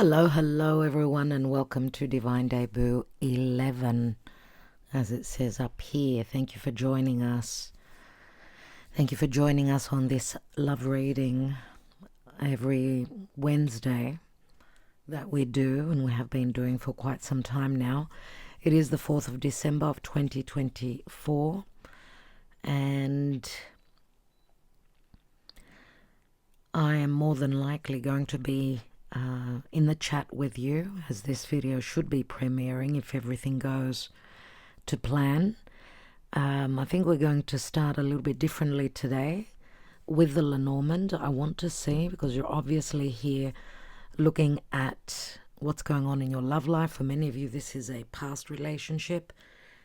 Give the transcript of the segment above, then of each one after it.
Hello everyone, and welcome to Divine Debut 11, as it says up here. Thank you for joining us. Thank you for joining us on this love reading every Wednesday that we do, and we have been doing for quite some time now. It is the 4th of December of 2024, and I am more than likely going to be in the chat with you, as this video should be premiering if everything goes to plan. I think we're going to start a little bit differently today with the Lenormand. I want to see, because you're obviously here looking at what's going on in your love life. For many of you, this is a past relationship,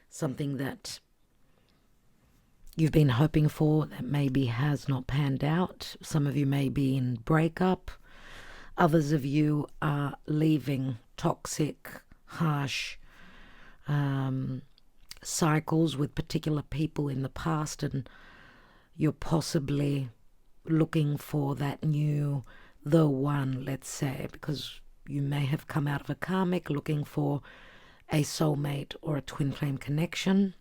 something that you've been hoping for that maybe has not panned out. Some of you may be in breakup. Others of you are leaving toxic, harsh cycles with particular people in the past, and you're possibly looking for that new, the one, let's say, because you may have come out of a karmic looking for a soulmate or a twin flame connection.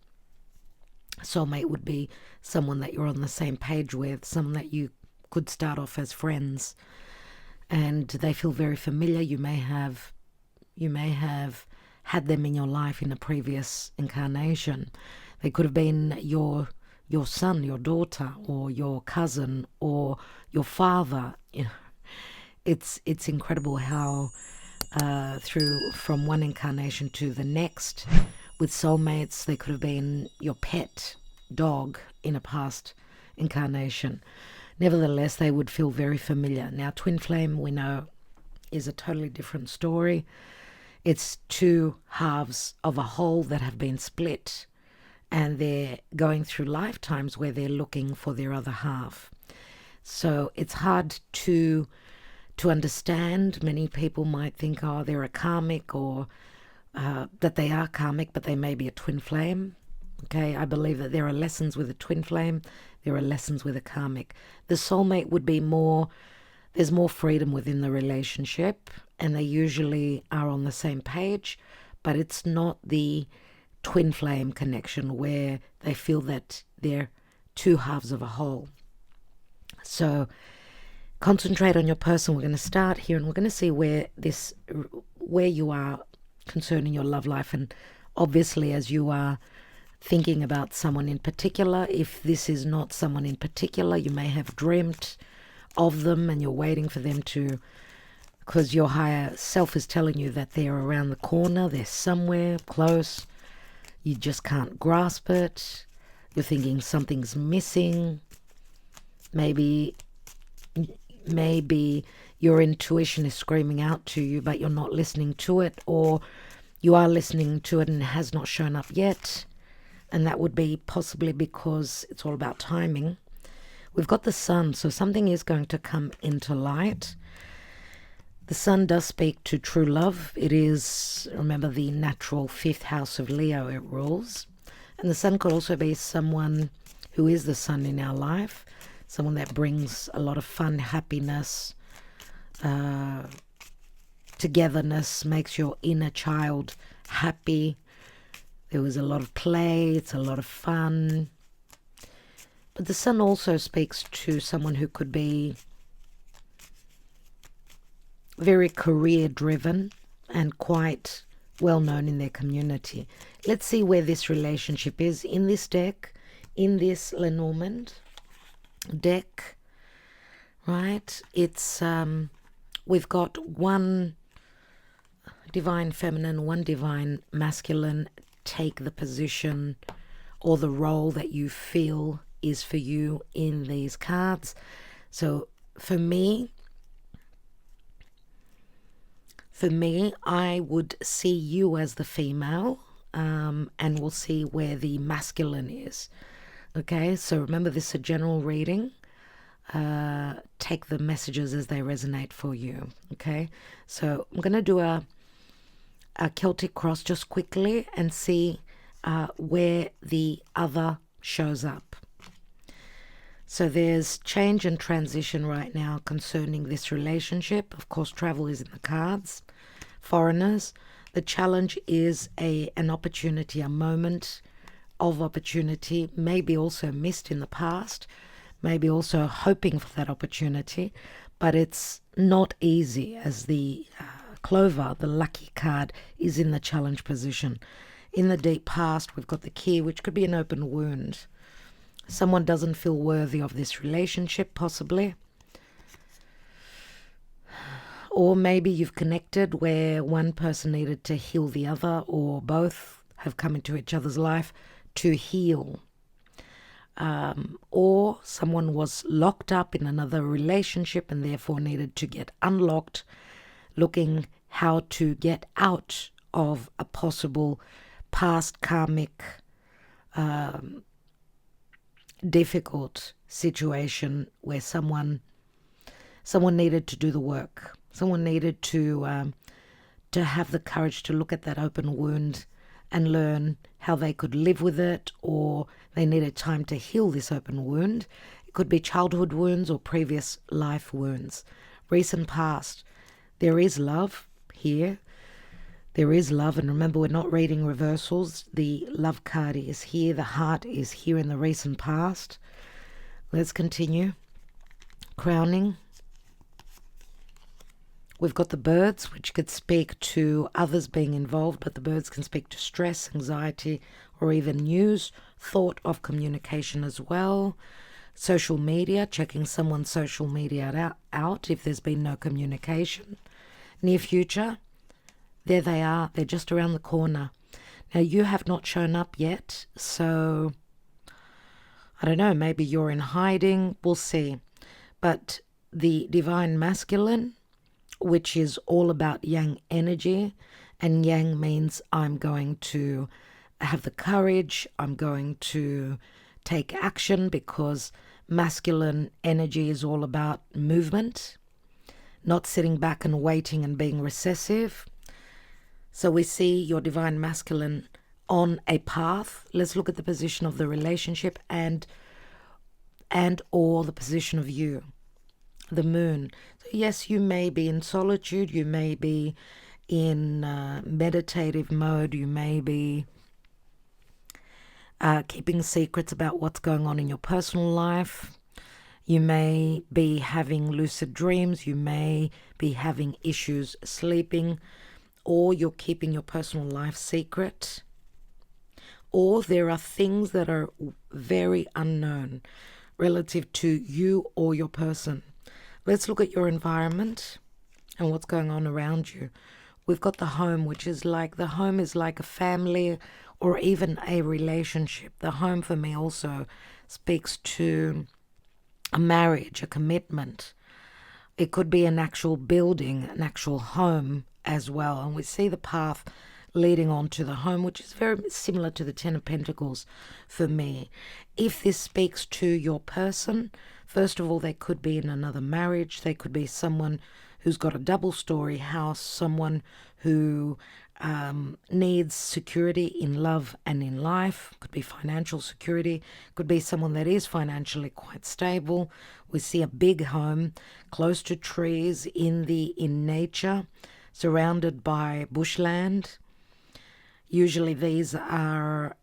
Soulmate would be someone that you're on the same page with, someone that you could start off as friends, and they feel very familiar. You may have had them in your life in a previous incarnation. They could have been your son, your daughter, or your cousin, or your father. You know, it's incredible how from one incarnation to the next, with soulmates, they could have been your pet dog in a past incarnation. Nevertheless, they would feel very familiar. Now, twin flame, we know, is a totally different story. It's two halves of a whole that have been split, and they're going through lifetimes where they're looking for their other half. So it's hard to understand. Many people might think, oh, they're a karmic, or that they are karmic, but they may be a twin flame. Okay, I believe that there are lessons with a twin flame. There are lessons with a karmic. The soulmate would be more, there's more freedom within the relationship, and they usually are on the same page, but it's not the twin flame connection where they feel that they're two halves of a whole. So concentrate on your person. We're going to start here, and we're going to see where you are concerning your love life. And obviously, as you are thinking about someone in particular, if this is not someone in particular, you may have dreamt of them and you're waiting for them to, because your higher self is telling you that they're around the corner, they're somewhere close, you just can't grasp it. You're thinking something's missing. Maybe your intuition is screaming out to you, but you're not listening to it, or you are listening to it and it has not shown up yet. And that would be possibly because it's all about timing. We've got the sun, so something is going to come into light. The sun does speak to true love. It is, remember, the natural 5th house of Leo it rules. And the sun could also be someone who is the sun in our life, someone that brings a lot of fun, happiness, togetherness, makes your inner child happy. There was a lot of play, it's a lot of fun. But the sun also speaks to someone who could be very career-driven and quite well-known in their community. Let's see where this relationship is in this deck, in this Lenormand deck, right? It's, we've got one divine feminine, one divine masculine. Take the position or the role that you feel is for you in these cards. So for me, I would see you as the female, and we'll see where the masculine is. Okay, so remember, this is a general reading. Take the messages as they resonate for you. Okay, so I'm going to do a Celtic cross just quickly and see where the other shows up. So there's change and transition right now concerning this relationship. Of course, travel is in the cards. Foreigners. The challenge is an opportunity, a moment of opportunity, maybe also missed in the past, maybe also hoping for that opportunity, but it's not easy as the Clover, the lucky card, is in the challenge position. In the deep past, we've got the Key, which could be an open wound. Someone doesn't feel worthy of this relationship, possibly. Or maybe you've connected where one person needed to heal the other, or both have come into each other's life to heal. Or someone was locked up in another relationship and therefore needed to get unlocked, looking how to get out of a possible past karmic difficult situation where someone needed to do the work. Someone needed to have the courage to look at that open wound and learn how they could live with it, or they needed time to heal this open wound. It could be childhood wounds or previous life wounds. Recent past. There is love here. There is love, and remember, we're not reading reversals. The love card is here. The heart is here in the recent past. Let's continue. Crowning. We've got the birds, which could speak to others being involved, but the birds can speak to stress, anxiety, or even news, thought of communication as well. Social media, checking someone's social media out if there's been no communication. Near future, there they are. They're just around the corner. Now, you have not shown up yet, so I don't know, maybe you're in hiding. We'll see. But the divine masculine, which is all about yang energy, and yang means I'm going to have the courage, I'm going to take action, because masculine energy is all about movement, not sitting back and waiting and being recessive. So we see your divine masculine on a path. Let's look at the position of the relationship and or the position of you. The moon. So yes, you may be in solitude, you may be in meditative mode, you may be keeping secrets about what's going on in your personal life, you may be having lucid dreams, you may be having issues sleeping, or you're keeping your personal life secret, or there are things that are very unknown relative to you or your person. Let's look at your environment and what's going on around you. We've got the home, which is like, the home is like a family or even a relationship. The home for me also speaks to a marriage, a commitment. It could be an actual building, an actual home as well. And we see the path leading on to the home, which is very similar to the Ten of Pentacles for me. If this speaks to your person, first of all, they could be in another marriage. They could be someone who's got a double-story house, someone who needs security in love and in life. Could be financial security. Could be someone that is financially quite stable. We see a big home close to trees in nature, surrounded by bushland. Usually these are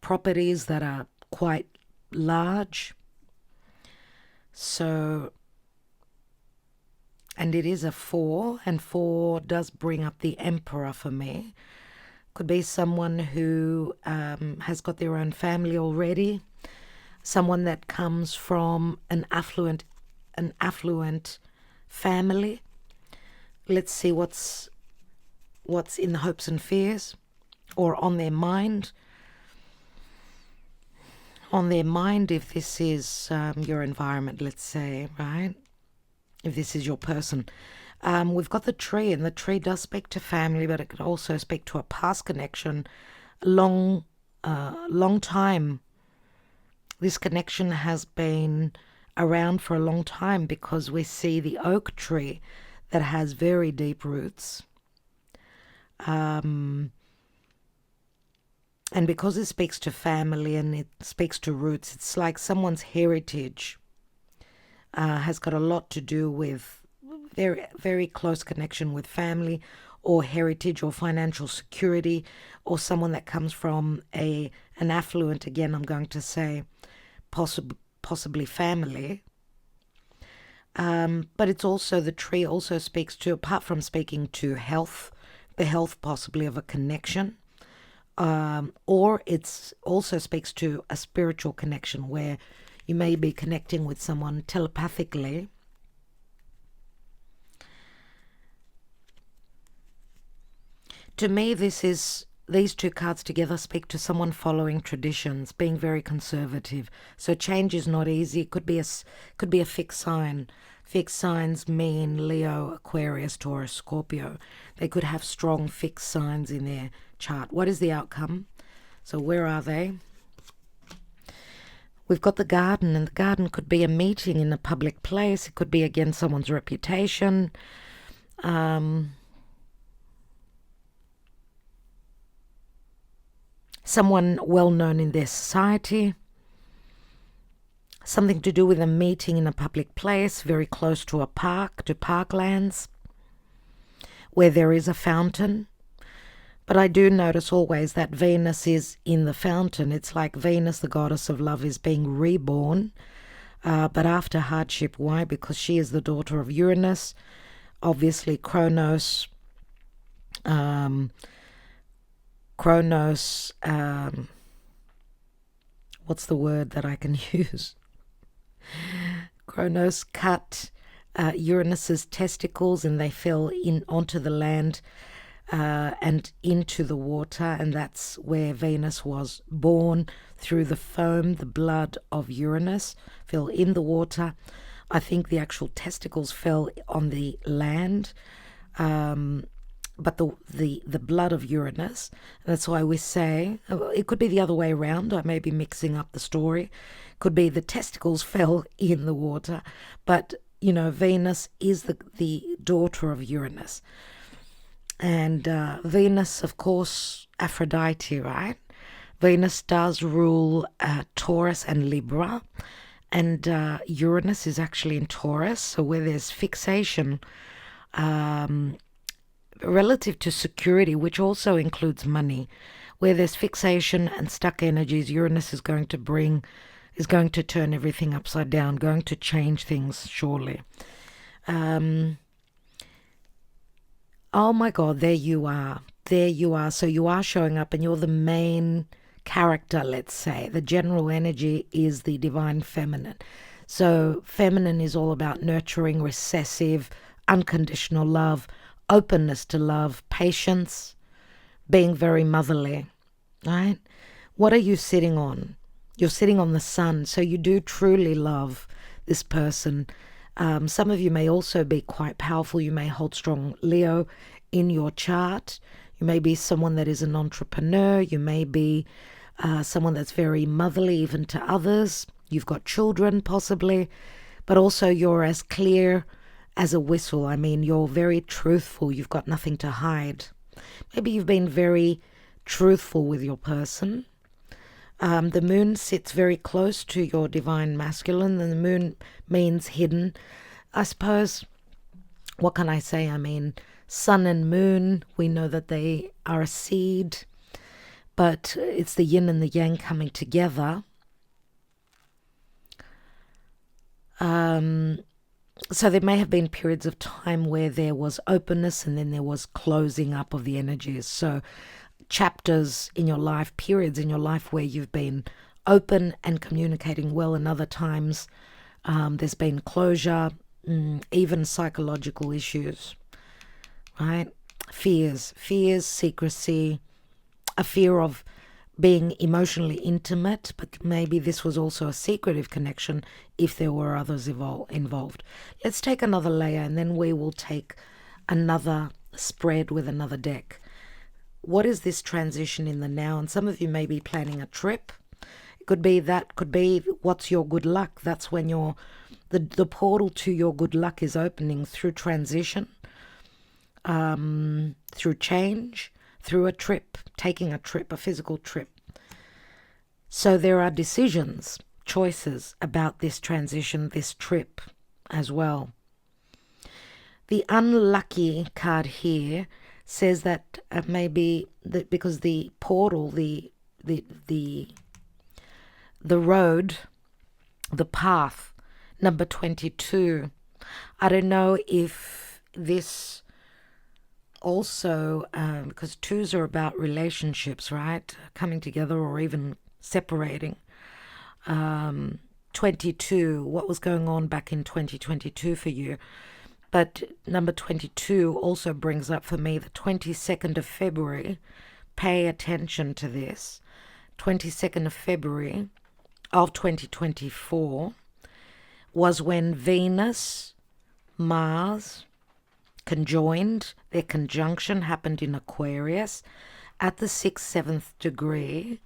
properties that are quite large. So, and it is a 4, and 4 does bring up the Emperor for me. Could be someone who has got their own family already, someone that comes from an affluent family. Let's see what's in the hopes and fears, or on their mind. On their mind, if this is your environment, let's say, right? If this is your person. We've got the tree, and the tree does speak to family, but it could also speak to a past connection, long time. This connection has been around for a long time, because we see the oak tree that has very deep roots. And because it speaks to family and it speaks to roots, it's like someone's heritage has got a lot to do with very, very close connection with family or heritage or financial security, or someone that comes from an affluent, again, I'm going to say, possibly family. But it's also, the tree also speaks to, apart from speaking to health, the health possibly of a connection, or it's also speaks to a spiritual connection where you may be connecting with someone telepathically. To me, these two cards together speak to someone following traditions, being very conservative. So change is not easy. It could be a fixed sign. Fixed signs mean Leo, Aquarius, Taurus, Scorpio. They could have strong fixed signs in their chart. What is the outcome? So where are they? We've got the garden, and the garden could be a meeting in a public place. It could be, again, someone's reputation. Someone well-known in their society. Something to do with a meeting in a public place, very close to a park, to parklands, where there is a fountain. But I do notice always that Venus is in the fountain. It's like Venus, the goddess of love, is being reborn, but after hardship. Why? Because she is the daughter of Uranus, obviously Kronos, what's the word that I can use? Kronos cut Uranus's testicles, and they fell in onto the land and into the water, and that's where Venus was born, through the foam. The blood of Uranus fell in the water. I think the actual testicles fell on the land, but the blood of Uranus. That's why we say, it could be the other way around. I may be mixing up the story. Could be the testicles fell in the water, but Venus is the daughter of Uranus. And Venus, of course, Aphrodite, right? Venus does rule Taurus and Libra, and Uranus is actually in Taurus. So where there's fixation relative to security, which also includes money, where there's fixation and stuck energies, Uranus is going to turn everything upside down, going to change things surely. Oh my God, there you are. There you are. So you are showing up, and you're the main character, let's say. The general energy is the divine feminine. So feminine is all about nurturing, recessive, unconditional love, openness to love, patience, being very motherly, right? What are you sitting on? You're sitting on the sun, so you do truly love this person. Some of you may also be quite powerful. You may hold strong Leo in your chart. You may be someone that is an entrepreneur. You may be someone that's very motherly even to others. You've got children possibly, but also you're as clear as a whistle. I mean, you're very truthful. You've got nothing to hide. Maybe you've been very truthful with your person. The moon sits very close to your divine masculine, and the moon means hidden. I suppose, what can I say? I mean, sun and moon, we know that they are a seed, but it's the yin and the yang coming together. So there may have been periods of time where there was openness and then there was closing up of the energies. So chapters in your life, periods in your life where you've been open and communicating well, and other times there's been closure, even psychological issues, right? Fears, secrecy, a fear of being emotionally intimate, but maybe this was also a secretive connection if there were others involved. Let's take another layer, and then we will take another spread with another deck. What is this transition in the now? And some of you may be planning a trip. It could be what's your good luck. That's when the portal to your good luck is opening through transition, through change, through a trip, taking a trip, a physical trip. So there are decisions, choices about this transition, this trip as well. The unlucky card here says that maybe that because the portal, the road, the path, number 22. I don't know if this also, because twos are about relationships, right? Coming together or even separating. 22, what was going on back in 2022 for you? But number 22 also brings up for me the 22nd of February. Pay attention to this. 22nd of February of 2024 was when Venus, Mars conjoined. Their conjunction happened in Aquarius at the 6th, 7th degree.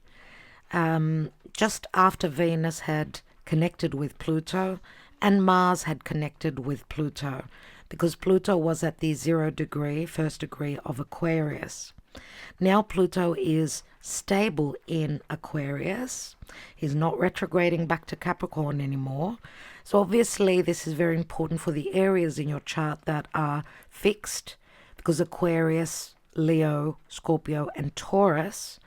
Just after Venus had connected with Pluto and Mars had connected with Pluto, because Pluto was at the 0 degree, 1st degree of Aquarius. Now Pluto is stable in Aquarius. He's not retrograding back to Capricorn anymore. So obviously this is very important for the areas in your chart that are fixed, because Aquarius, Leo, Scorpio, and Taurus,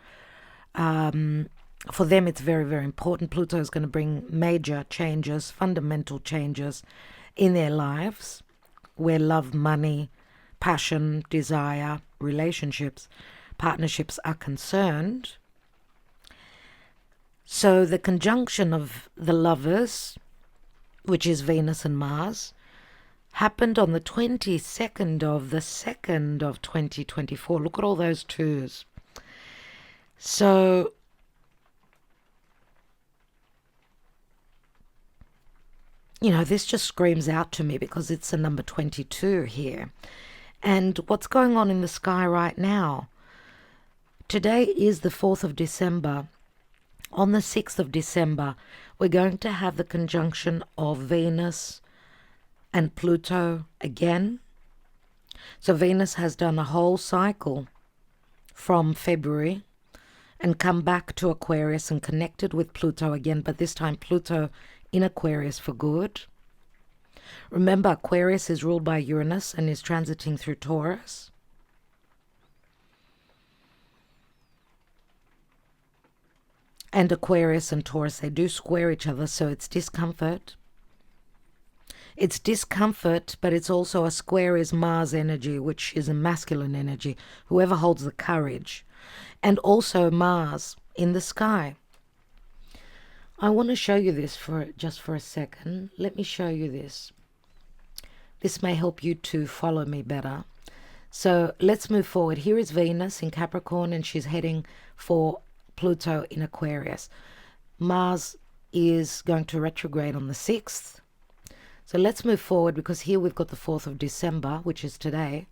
for them it's very, very important. Pluto is going to bring major changes, fundamental changes in their lives, where love, money, passion, desire, relationships, partnerships are concerned. So the conjunction of the lovers, which is Venus and Mars, happened on the 22nd of the 2nd of 2024. Look at all those twos. So this just screams out to me because it's a number 22 here. And what's going on in the sky right now? Today is the 4th of December. On the 6th of December, we're going to have the conjunction of Venus and Pluto again. So Venus has done a whole cycle from February and come back to Aquarius and connected with Pluto again, but this time Pluto in Aquarius for good. Remember, Aquarius is ruled by Uranus and is transiting through Taurus. And Aquarius and Taurus, they do square each other, so it's discomfort. It's discomfort, but it's also a square is Mars energy, which is a masculine energy, whoever holds the courage. And also Mars in the sky. I want to show you this just for a second. Let me show you this. This may help you to follow me better. So let's move forward. Here is Venus in Capricorn, and she's heading for Pluto in Aquarius. Mars is going to retrograde on the 6th. So let's move forward, because here we've got the 4th of December, which is today.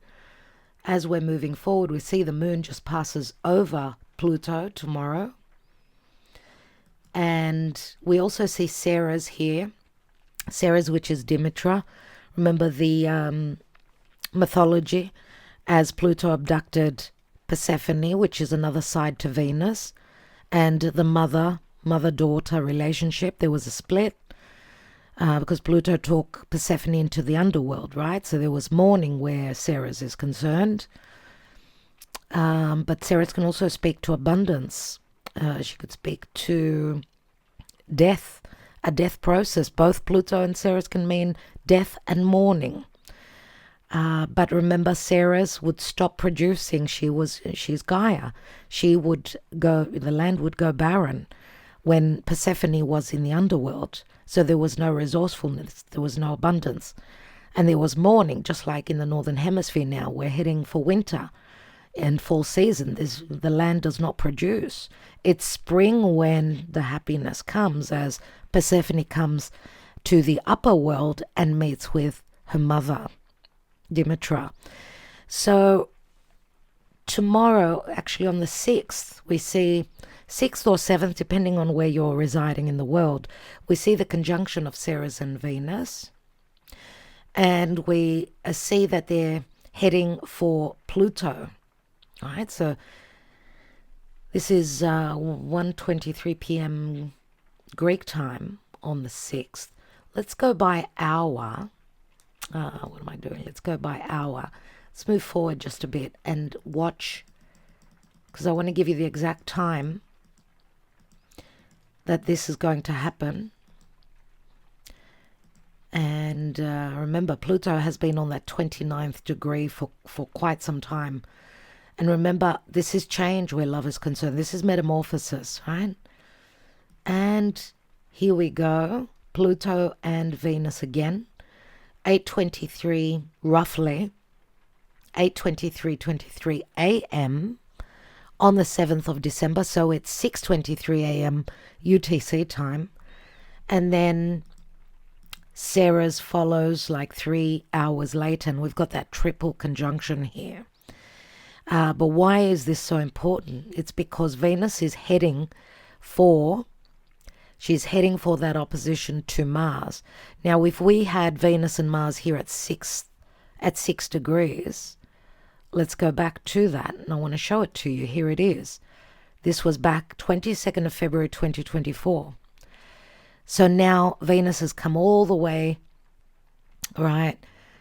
As we're moving forward, we see the moon just passes over Pluto tomorrow. And we also see Ceres here. Ceres, which is Demeter. Remember the mythology, as Pluto abducted Persephone, which is another side to Venus. And the mother-daughter relationship, there was a split because Pluto took Persephone into the underworld, right? So there was mourning where Ceres is concerned. But Ceres can also speak to abundance. She could speak to death, a death process. Both Pluto and Ceres can mean death and mourning. But remember, Ceres would stop producing. She's Gaia. The land would go barren when Persephone was in the underworld. So there was no resourcefulness, there was no abundance. And there was mourning, just like in the Northern Hemisphere now. We're heading for winter and fall season. The land does not produce. It's spring when the happiness comes, as Persephone comes to the upper world and meets with her mother, Demeter. So tomorrow, actually on the 6th, we see 6th or 7th, depending on where you're residing in the world, we see the conjunction of Ceres and Venus. And we see that they're heading for Pluto. Right, so This is 1:23 p.m. Greek time on the 6th. Let's go by hour. What am I doing? Let's go by hour. Let's move forward just a bit and watch, because I want to give you the exact time that this is going to happen. And remember, Pluto has been on that 29th degree for quite some time. And remember, this is change where love is concerned. This is metamorphosis, right? And here we go. Pluto and Venus again. 8:23 roughly. 8:23 a.m. on the 7th of December. So it's 6:23 a.m. UTC time. And then Sarah's follows like 3 hours later. And we've got that triple conjunction here. But why is this so important? It's because Venus is heading for that opposition to Mars. Now, if we had Venus and Mars here at 6 degrees, let's go back to that. And I want to show it to you. Here it is. This was back 22nd of February 2024. So now Venus has come all the way, right?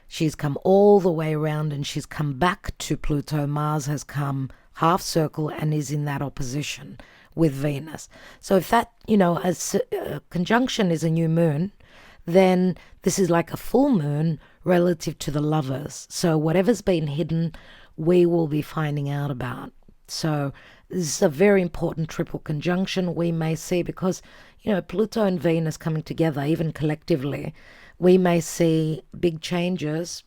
She's come all the way around and she's come back to Pluto. Mars has come half circle and is in that opposition with Venus. So if that, a conjunction is a new moon, then this is like a full moon relative to the lovers. So whatever's been hidden, we will be finding out about. So this is a very important triple conjunction we may see because, Pluto and Venus coming together, even collectively, we may see big changes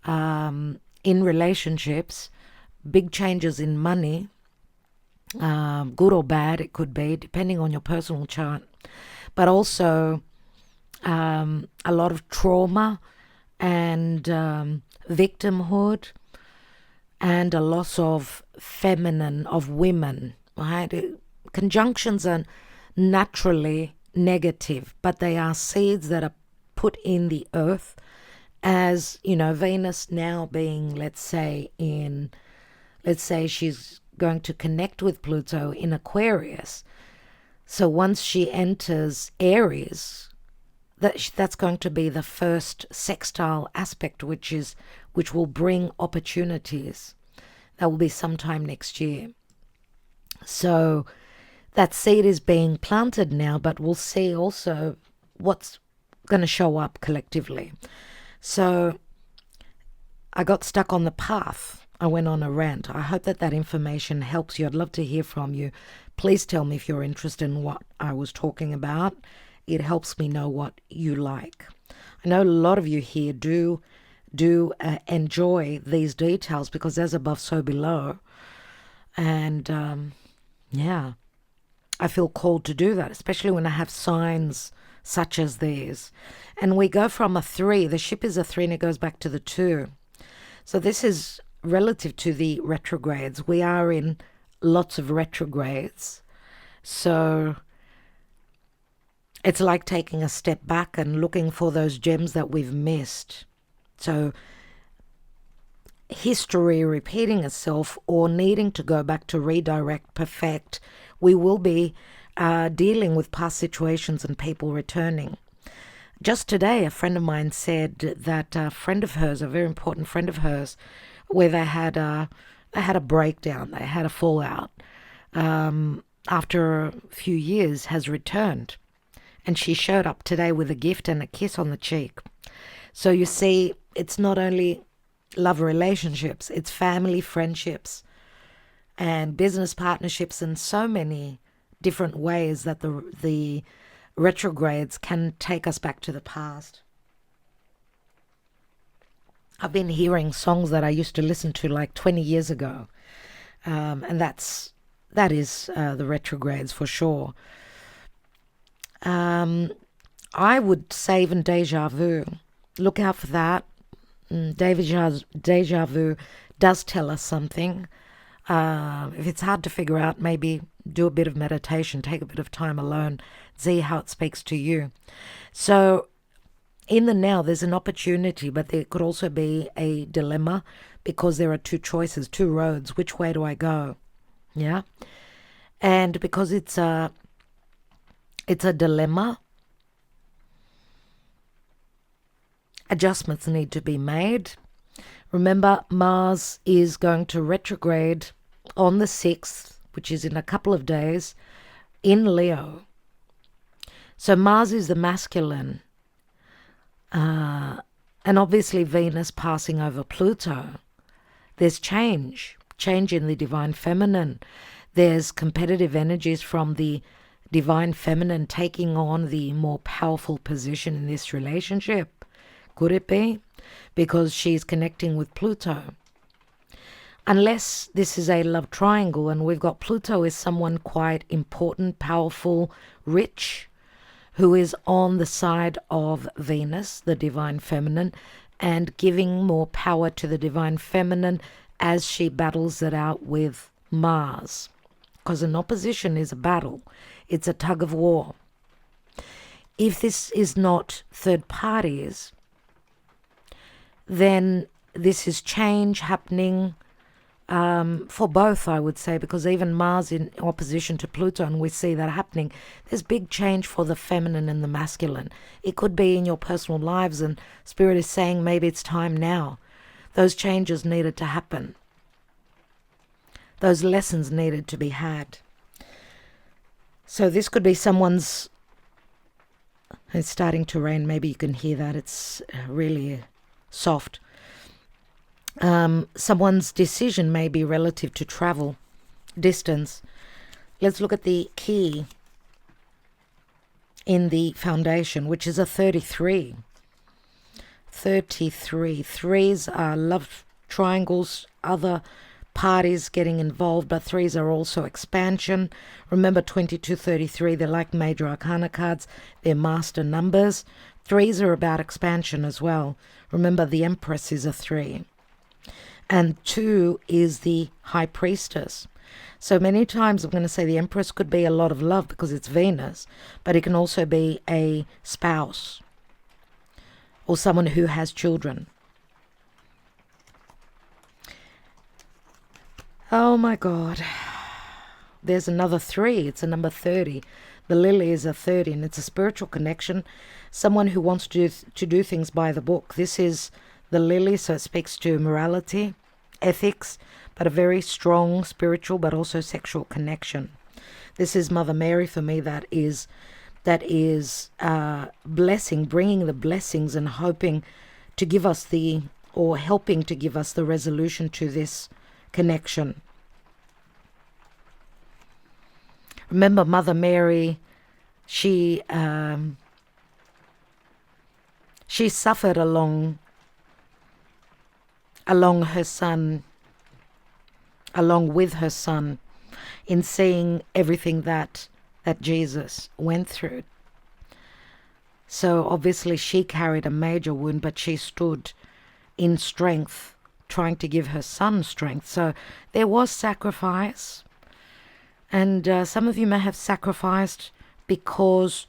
in relationships, big changes in money, good or bad it could be, depending on your personal chart, but also a lot of trauma and victimhood and a loss of feminine, of women, right? Conjunctions are naturally negative, but they are seeds that are put in the earth as, Venus now being, let's say she's going to connect with Pluto in Aquarius. So once she enters Aries, that's going to be the first sextile aspect, which will bring opportunities. That will be sometime next year. So that seed is being planted now, but we'll see also what's going to show up collectively. So I got stuck on the path. I went on a rant. I hope that information helps you. I'd love to hear from you. Please tell me if you're interested in what I was talking about. It helps me know what you like. I know a lot of you here do enjoy these details because as above, so below. And I feel called to do that, especially when I have signs such as these. And we go from a 3, the ship is a 3 and it goes back to the 2. So this is relative to the retrogrades. We are in lots of retrogrades. So it's like taking a step back and looking for those gems that we've missed. So history repeating itself or needing to go back to redirect, perfect, we will be dealing with past situations and people returning. Just today, a friend of mine said that a friend of hers, a very important friend of hers, where they had a breakdown, they had a fallout, after a few years has returned. And she showed up today with a gift and a kiss on the cheek. So you see, it's not only love relationships, it's family, friendships, and business partnerships, and so many different ways that the retrogrades can take us back to the past. I've been hearing songs that I used to listen to like 20 years ago, and that is the retrogrades for sure. I would say even deja vu. Look out for that. Deja vu does tell us something. If it's hard to figure out, maybe do a bit of meditation, take a bit of time alone, see how it speaks to you. So in the now, there's an opportunity, but there could also be a dilemma because there are two choices, two roads. Which way do I go? Yeah. And because it's a dilemma, adjustments need to be made. Remember, Mars is going to retrograde on the 6th, which is in a couple of days, in Leo. So Mars is the masculine. And obviously Venus passing over Pluto. There's change in the divine feminine. There's competitive energies from the divine feminine taking on the more powerful position in this relationship. Could it be? Because she's connecting with Pluto. Unless this is a love triangle and we've got Pluto is someone quite important, powerful, rich, who is on the side of Venus, the divine feminine, and giving more power to the divine feminine as she battles it out with Mars. Because an opposition is a battle. It's a tug of war. If this is not third parties, then this is change happening for both, I would say, because even Mars in opposition to Pluto, and we see that happening, there's big change for the feminine and the masculine. It could be in your personal lives, and Spirit is saying maybe it's time now. Those changes needed to happen. Those lessons needed to be had. So this could be someone's... It's starting to rain. Maybe you can hear that. It's really soft. Someone's decision may be relative to travel, distance. Let's look at the key in the foundation, which is a 33. 33. Threes are love triangles, other parties getting involved, but threes are also expansion. Remember 22, 33, they're like major arcana cards. They're master numbers. Threes are about expansion as well. Remember the Empress is a 3. And 2 is the High Priestess. So many times I'm going to say the Empress could be a lot of love because it's Venus, but it can also be a spouse or someone who has children. Oh my God. There's another 3. It's a number 30. The lily is a 30 and it's a spiritual connection. Someone who wants to do things by the book. This is the lily, so it speaks to morality, ethics, but a very strong spiritual but also sexual connection. This is Mother Mary for me. That is blessing, bringing the blessings and hoping to give us or helping to give us the resolution to this connection. Remember Mother Mary, she suffered along her son, along with her son, in seeing everything that Jesus went through. So obviously she carried a major wound, but she stood in strength, trying to give her son strength. So there was sacrifice. And some of you may have sacrificed because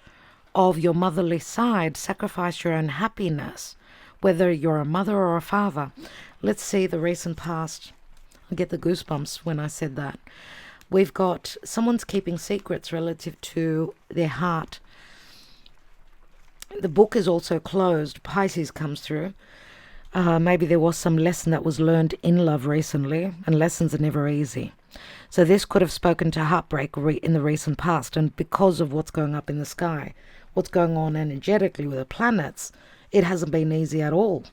of your motherly side, sacrifice your own happiness, whether you're a mother or a father. Let's see the recent past. I get the goosebumps when I said that. We've got someone's keeping secrets relative to their heart. The book is also closed. Pisces comes through. Maybe there was some lesson that was learned in love recently, and lessons are never easy. So this could have spoken to heartbreak in the recent past, and because of what's going up in the sky, what's going on energetically with the planets, it hasn't been easy at all.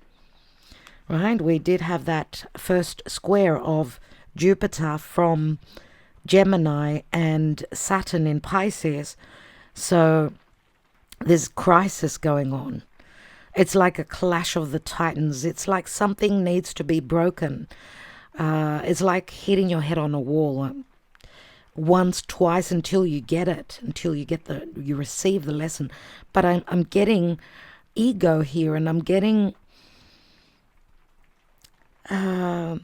Right? We did have that first square of Jupiter from Gemini and Saturn in Pisces. So there's crisis going on. It's like a clash of the titans. It's like something needs to be broken. It's like hitting your head on a wall once, twice, until you get it, until you receive the lesson. But I'm getting ego here, and I'm getting a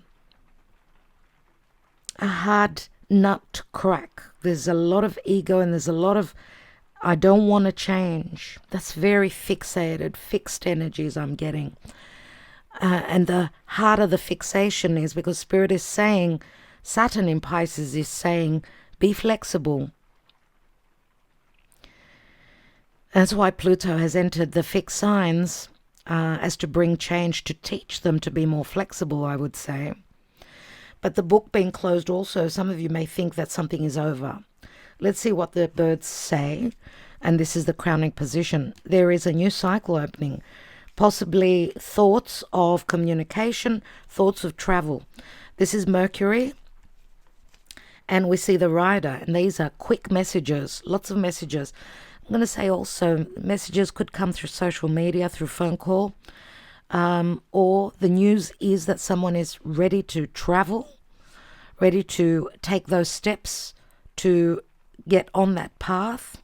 hard nut to crack. There's a lot of ego, and there's a lot of I don't want to change. That's very fixated, fixed energies I'm getting. And the harder the fixation is, because Spirit is saying, Saturn in Pisces is saying Be flexible. That's why Pluto has entered the fixed signs, as to bring change, to teach them to be more flexible, I would say. But the book being closed also, some of you may think that something is over. Let's see what the birds say. And this is the crowning position. There is a new cycle opening. Possibly thoughts of communication, thoughts of travel. This is Mercury. And we see the rider. And these are quick messages, lots of messages. I'm going to say also messages could come through social media, through phone call. Or the news is that someone is ready to travel, ready to take those steps to get on that path.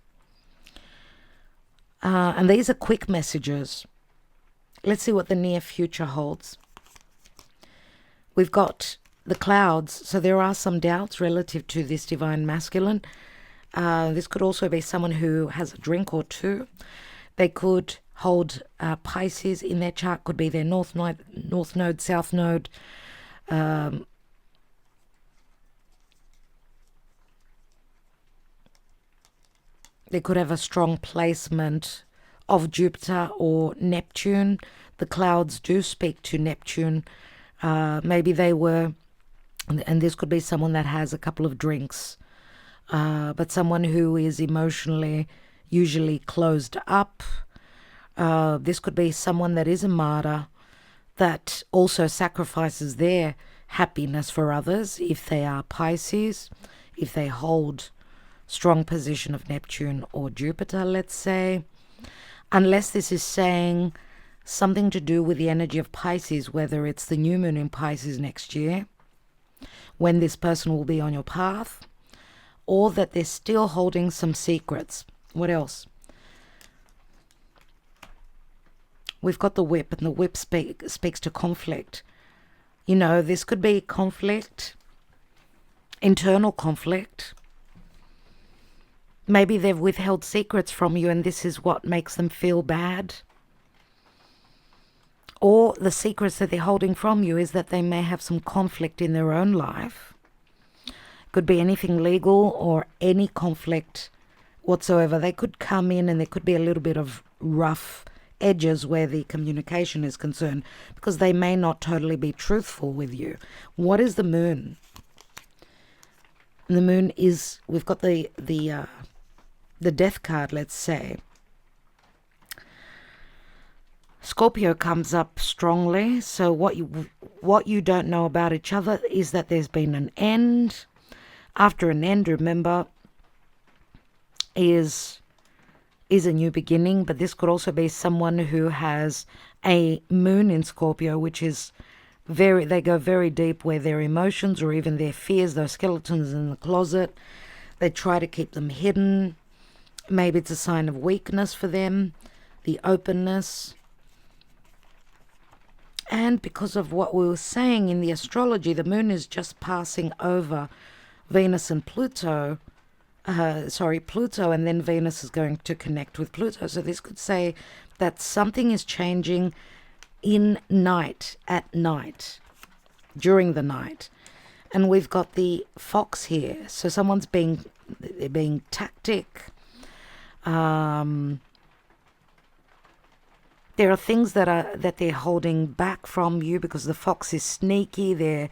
And these are quick messages. Let's see what the near future holds. We've got the clouds, so there are some doubts relative to this divine masculine. This could also be someone who has a drink or two. They could hold Pisces in their chart, could be their north node, south node. They could have a strong placement of Jupiter or Neptune. The clouds do speak to Neptune. Maybe they were, and this could be someone that has a couple of drinks, but someone who is emotionally usually closed up. This could be someone that is a martyr, that also sacrifices their happiness for others if they are Pisces, if they hold strong position of Neptune or Jupiter, let's say. Unless this is saying something to do with the energy of Pisces, whether it's the new moon in Pisces next year, when this person will be on your path, or that they're still holding some secrets. What else? We've got the whip, and the whip speaks to conflict. You know, this could be conflict, internal conflict. Maybe they've withheld secrets from you and this is what makes them feel bad. Or the secrets that they're holding from you is that they may have some conflict in their own life. Could be anything legal or any conflict whatsoever. They could come in and there could be a little bit of rough edges where the communication is concerned, because they may not totally be truthful with you. What is the moon? The moon is, we've got the death card, let's say. Scorpio comes up strongly. So what you don't know about each other is that there's been an end. After an end, remember, is a new beginning. But this could also be someone who has a moon in Scorpio, which is they go very deep, where their emotions or even their fears, those skeletons in the closet, they try to keep them hidden. Maybe it's a sign of weakness for them, the openness. And because of what we were saying in the astrology, the moon is just passing over Venus and Pluto. Pluto, and then Venus is going to connect with Pluto. So this could say that something is changing at night, during the night. And we've got the fox here. So someone's being tactic. There are things that they're holding back from you because the fox is sneaky. They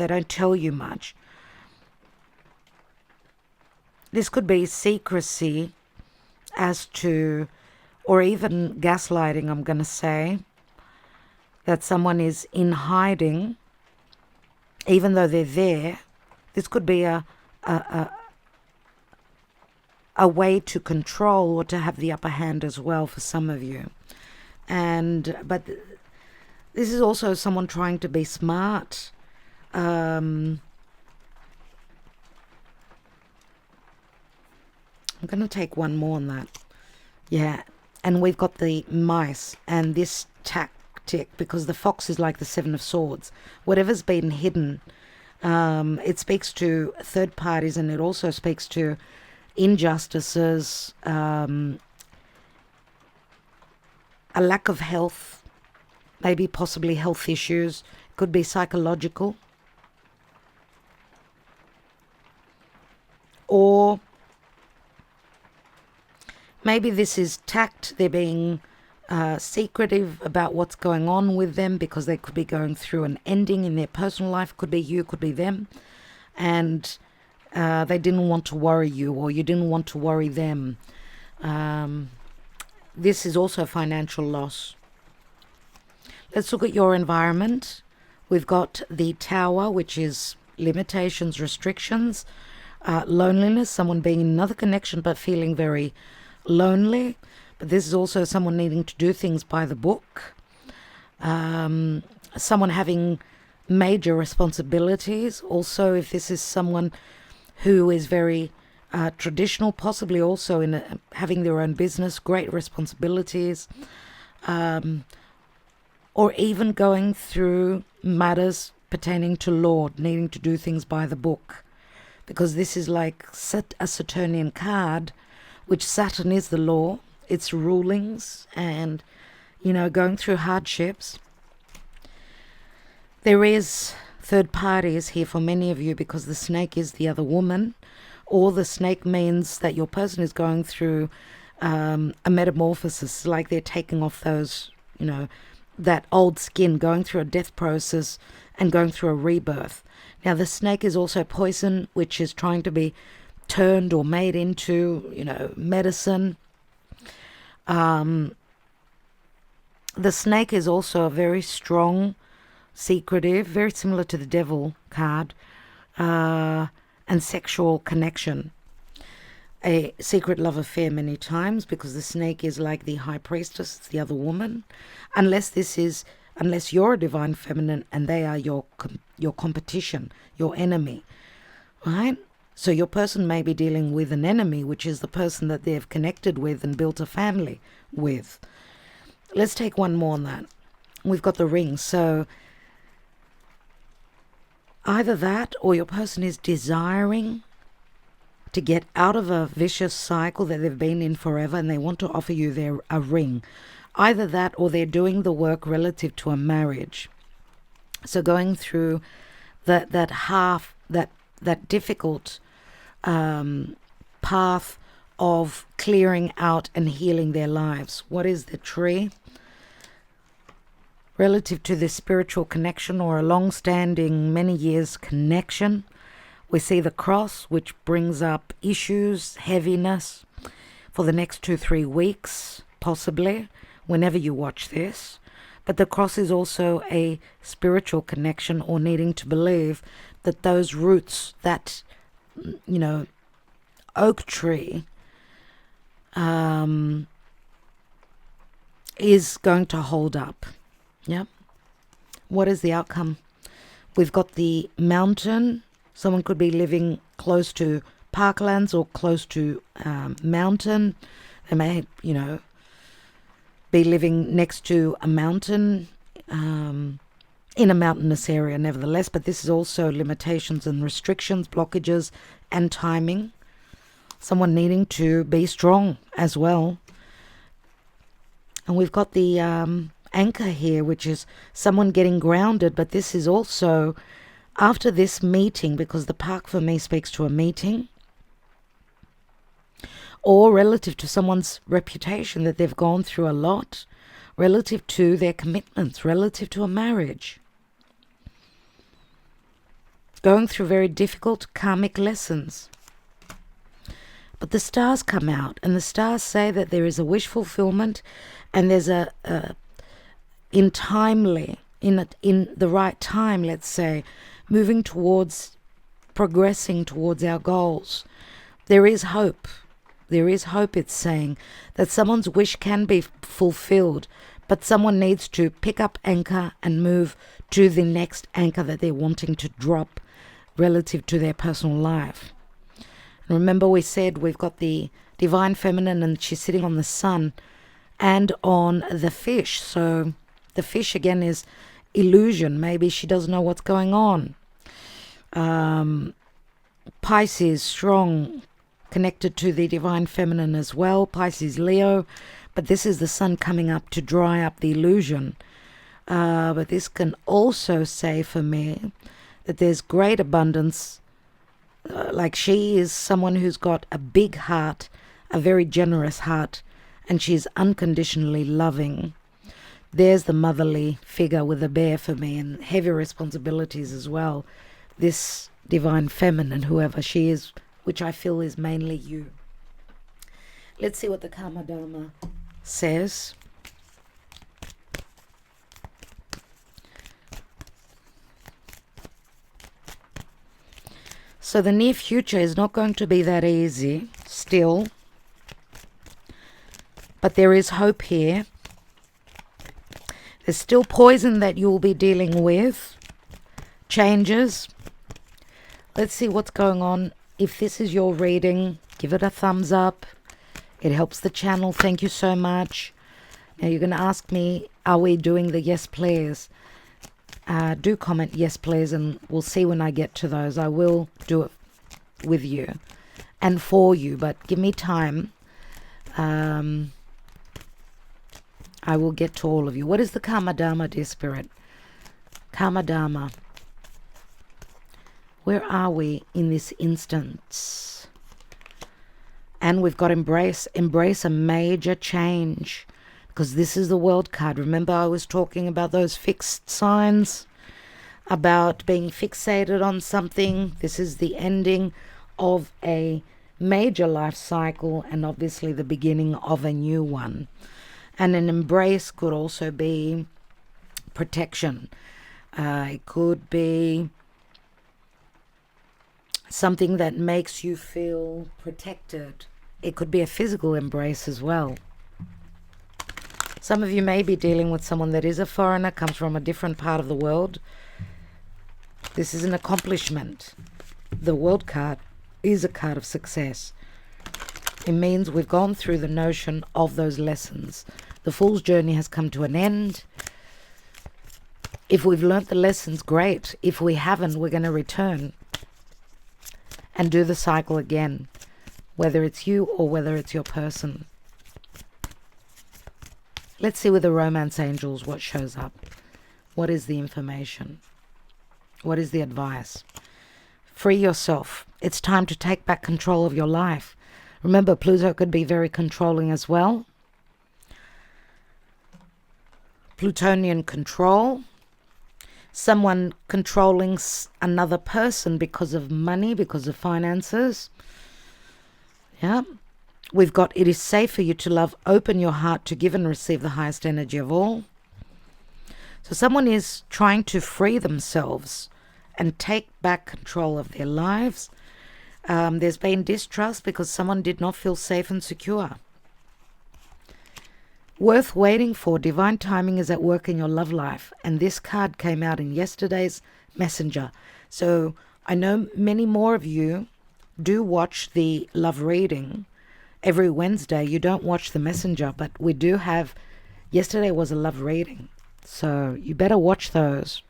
don't tell you much. This could be secrecy as to, or even gaslighting, I'm going to say, that someone is in hiding, even though they're there. This could be a way to control or to have the upper hand as well for some of you. But this is also someone trying to be smart. I'm going to take one more on that. Yeah. And we've got the mice and this tactic, because the fox is like the Seven of Swords. Whatever's been hidden, it speaks to third parties, and it also speaks to injustices, a lack of health, maybe possibly health issues. Could be psychological. Or maybe this is tact. They're being secretive about what's going on with them because they could be going through an ending in their personal life. Could be you, could be them. And they didn't want to worry you, or you didn't want to worry them. This is also financial loss. Let's look at your environment. We've got the Tower, which is limitations, restrictions, loneliness, someone being in another connection but feeling very lonely. But this is also someone needing to do things by the book. Someone having major responsibilities. Also, if this is someone who is very traditional, possibly also in having their own business, great responsibilities, or even going through matters pertaining to law, needing to do things by the book. Because this is like a Saturnian card, which Saturn is the law, its rulings, and, going through hardships. There is third parties here for many of you because the snake is the other woman, or the snake means that your person is going through a metamorphosis, like they're taking off those, that old skin, going through a death process and going through a rebirth. Now, the snake is also poison, which is trying to be turned or made into, medicine. The snake is also a very strong, secretive, very similar to the devil card, and sexual connection. A secret love affair many times, because the snake is like the high priestess, it's the other woman. Unless you're a divine feminine and they are your competition, your enemy, right? So your person may be dealing with an enemy, which is the person that they've connected with and built a family with. Let's take one more on that. We've got the ring. So either that, or your person is desiring to get out of a vicious cycle that they've been in forever, and they want to offer you a ring. Either that, or they're doing the work relative to a marriage. So going through that difficult path of clearing out and healing their lives. What is the tree? Relative to this spiritual connection or a long-standing, many years connection, we see the cross, which brings up issues, heaviness for the next 2-3 weeks, possibly, whenever you watch this. But the cross is also a spiritual connection, or needing to believe that those roots, that, oak tree, is going to hold up. Yep. What is the outcome? We've got the mountain. Someone could be living close to parklands or close to mountain. They may, be living next to a mountain, in a mountainous area nevertheless. But this is also limitations and restrictions, blockages and timing. Someone needing to be strong as well. And we've got the anchor here, which is someone getting grounded. But this is also after this meeting, because the park for me speaks to a meeting, or relative to someone's reputation, that they've gone through a lot, relative to their commitments, relative to a marriage, going through very difficult karmic lessons. But the stars come out, and the stars say that there is a wish fulfillment, and there's in the right time, let's say, moving towards, progressing towards our goals. There is hope. There is hope, it's saying, that someone's wish can be fulfilled, but someone needs to pick up anchor and move to the next anchor that they're wanting to drop relative to their personal life. And remember, we said we've got the divine feminine, and she's sitting on the sun and on the fish. So the fish again is illusion. Maybe she doesn't know what's going on. Pisces, strong, connected to the divine feminine as well. Pisces, Leo. But this is the sun coming up to dry up the illusion. But this can also say for me that there's great abundance Like she is someone who's got a big heart, a very generous heart, and she's unconditionally loving. There's the motherly figure with the bear for me, and heavy responsibilities as well. This divine feminine, whoever she is, which I feel is mainly you. Let's see what the Karma Dharma says. So the near future is not going to be that easy still, but there is hope here. There's still poison that you'll be dealing with, changes. Let's see what's going on. If this is your reading, give it a thumbs up. It helps the channel. Thank you so much. Now you're going to ask me, are we doing the yes please? Do comment yes please, and we'll see when I get to those. I will do it with you and for you, but give me time. I will get to all of you. What is the Karma Dharma, dear Spirit? Karma Dharma. Where are we in this instance? And we've got embrace a major change, because this is the World card. Remember I was talking about those fixed signs, about being fixated on something. This is the ending of a major life cycle, and obviously the beginning of a new one. And an embrace could also be protection. It could be something that makes you feel protected. It could be a physical embrace as well. Some of you may be dealing with someone that is a foreigner, comes from a different part of the world. This is an accomplishment. The World card is a card of success. It means we've gone through the notion of those lessons. The Fool's journey has come to an end. If we've learnt the lessons, great. If we haven't, we're going to return and do the cycle again, whether it's you or whether it's your person. Let's see with the romance angels what shows up. What is the information? What is the advice? Free yourself. It's time to take back control of your life. Remember, Pluto could be very controlling as well. Plutonian control. Someone controlling another person because of money, because of finances. Yeah. We've got, it is safe for you to love. Open your heart to give and receive the highest energy of all. So someone is trying to free themselves and take back control of their lives. There's been distrust because someone did not feel safe and secure. Worth waiting for. Divine timing is at work in your love life. And this card came out in yesterday's messenger. So I know many more of you do watch the love reading every Wednesday. You don't watch the messenger, but we do have, yesterday was a love reading. So you better watch those.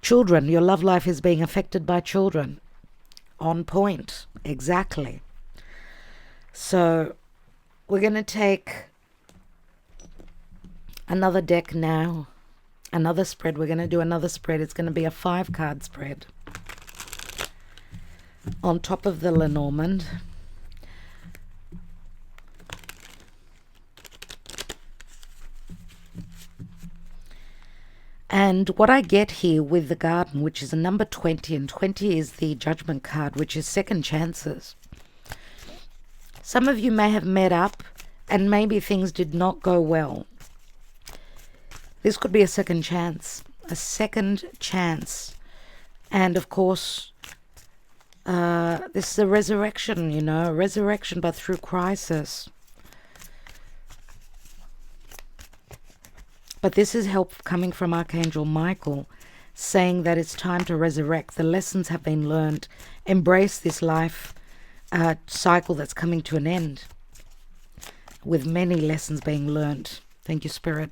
Children, your love life is being affected by children. On point, exactly. So we're going to take another deck now, another spread. We're going to do another spread. It's going to be a 5-card spread on top of the Lenormand. And what I get here with the Garden, which is a number 20, and 20 is the Judgment card, which is second chances. Some of you may have met up and maybe things did not go well. This could be a second chance, a second chance. And of course, this is a resurrection, you know, a resurrection, but through crisis. But this is help coming from Archangel Michael, saying that it's time to resurrect. The lessons have been learned. Embrace this life cycle that's coming to an end, with many lessons being learned. Thank you, Spirit.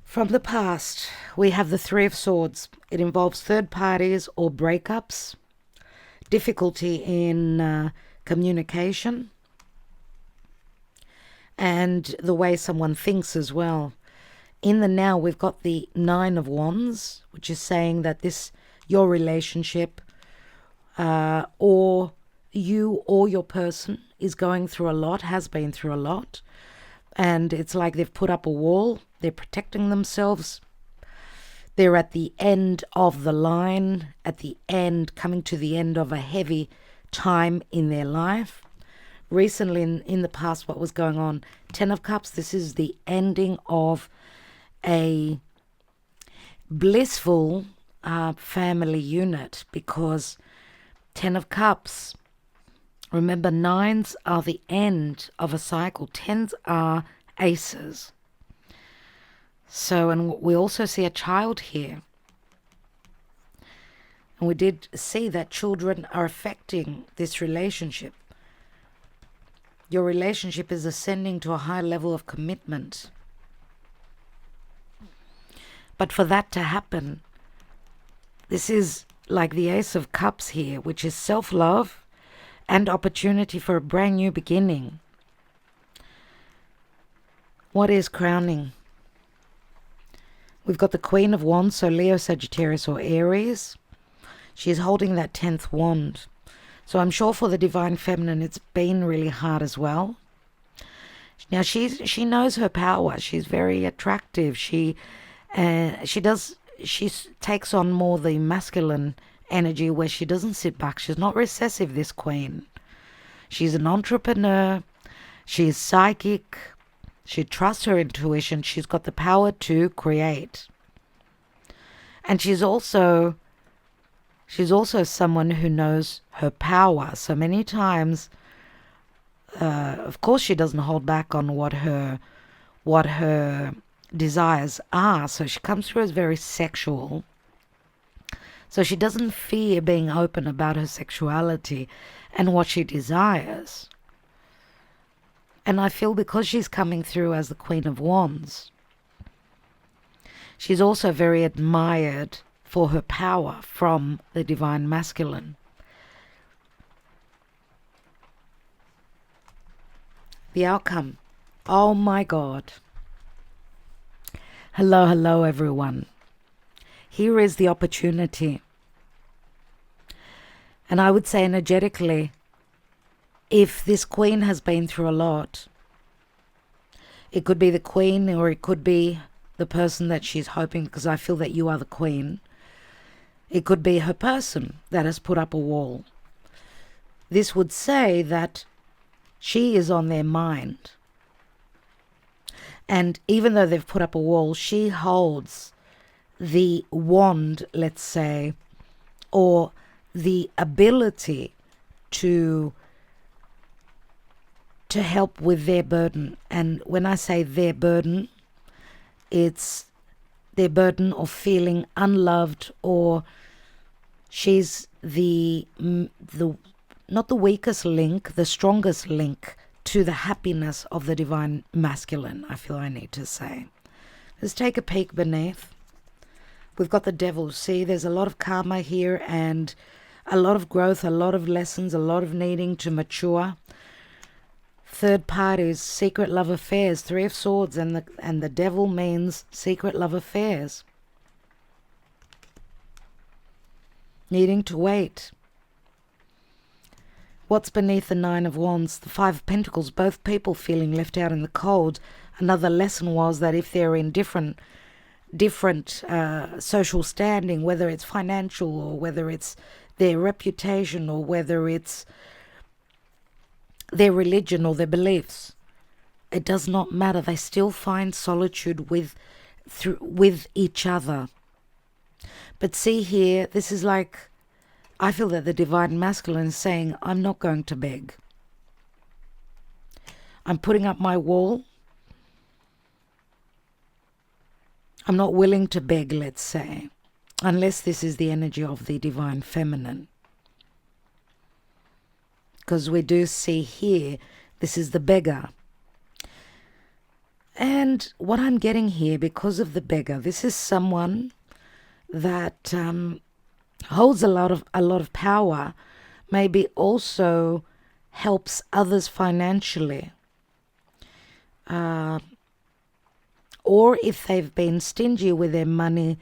From the past, we have the Three of Swords. It involves third parties or breakups, difficulty in communication, and the way someone thinks as well. In the now, we've got the Nine of Wands, which is saying that your relationship, or you or your person is going through a lot, has been through a lot, and it's like they've put up a wall, they're protecting themselves, they're at the end of the line, at the end, coming to the end of a heavy time in their life. Recently, in the past, what was going on? Ten of Cups, this is the ending of a blissful family unit, because Ten of Cups, remember, nines are the end of a cycle. Tens are aces. So, and we also see a child here. And we did see that children are affecting this relationship. Your relationship is ascending to a high level of commitment. But for that to happen, this is like the Ace of Cups here, which is self-love and opportunity for a brand new beginning. What is crowning? We've got the Queen of Wands, so Leo, Sagittarius or Aries. She's holding that 10th wand. So I'm sure for the Divine Feminine, it's been really hard as well. Now, she knows her power. She's very attractive. She takes on more the masculine energy, where she doesn't sit back. She's not recessive, this Queen. She's an entrepreneur. She's psychic. She trusts her intuition. She's got the power to create. And she's also someone who knows her power. So many times, of course, she doesn't hold back on what her desires are. So she comes through as very sexual. So she doesn't fear being open about her sexuality and what she desires. And I feel because she's coming through as the Queen of Wands, she's also very admired for her power from the Divine Masculine. The outcome. Oh my God. Hello, everyone. Here is the opportunity. And I would say energetically, if this Queen has been through a lot, it could be the Queen, or it could be the person that she's hoping, because I feel that you are the Queen. It could be her person that has put up a wall. This would say that she is on their mind. And even though they've put up a wall, she holds the wand, let's say, or the ability to help with their burden. And when I say their burden, it's their burden of feeling unloved, or she's the not the weakest link, the strongest link to the happiness of the Divine Masculine, I feel I need to say. Let's take a peek beneath. We've got the Devil. See, there's a lot of karma here, and a lot of growth, a lot of lessons, a lot of needing to mature. Third parties, secret love affairs, Three of Swords, and the Devil means secret love affairs. Needing to wait. What's beneath the Nine of Wands? The Five of Pentacles, both people feeling left out in the cold. Another lesson was that if they're in different social standing, whether it's financial, or whether it's their reputation, or whether it's their religion or their beliefs, it does not matter. They still find solitude with each other. But see here, this is like, I feel that the Divine Masculine is saying, I'm not going to beg. I'm putting up my wall. I'm not willing to beg, let's say, unless this is the energy of the Divine Feminine. Because we do see here, this is the beggar. And what I'm getting here, because of the beggar, this is someone that holds a lot of power, maybe also helps others financially. Or if they've been stingy with their money,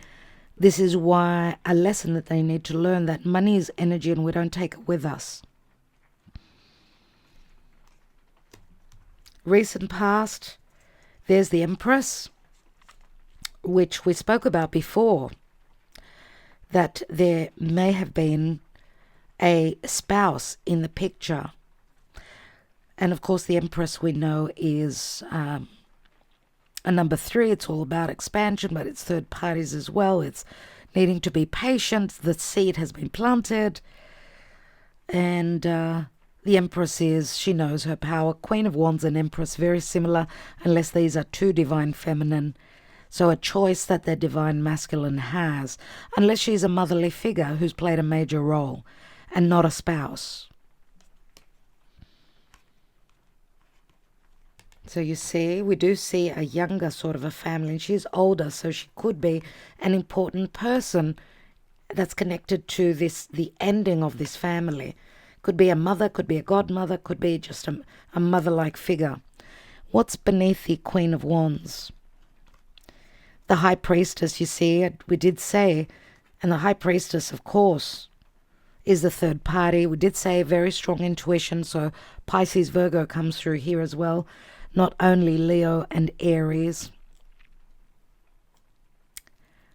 this is why a lesson that they need to learn, that money is energy and we don't take it with us. Recent past, there's the Empress, which we spoke about before, that there may have been a spouse in the picture. And of course, the Empress we know is a number 3. It's all about expansion, but it's third parties as well. It's needing to be patient. The seed has been planted. And the Empress she knows her power. Queen of Wands and Empress, very similar, unless these are two divine feminine. So a choice that the divine masculine has, unless she's a motherly figure who's played a major role and not a spouse. So you see, we do see a younger sort of a family, and she's older, so she could be an important person that's connected to the ending of this family. Could be a mother, could be a godmother, could be just a mother-like figure. What's beneath the Queen of Wands? The High Priestess, you see, we did say, and the High Priestess, of course, is the third party. We did say very strong intuition, so Pisces, Virgo comes through here as well. Not only Leo and Aries,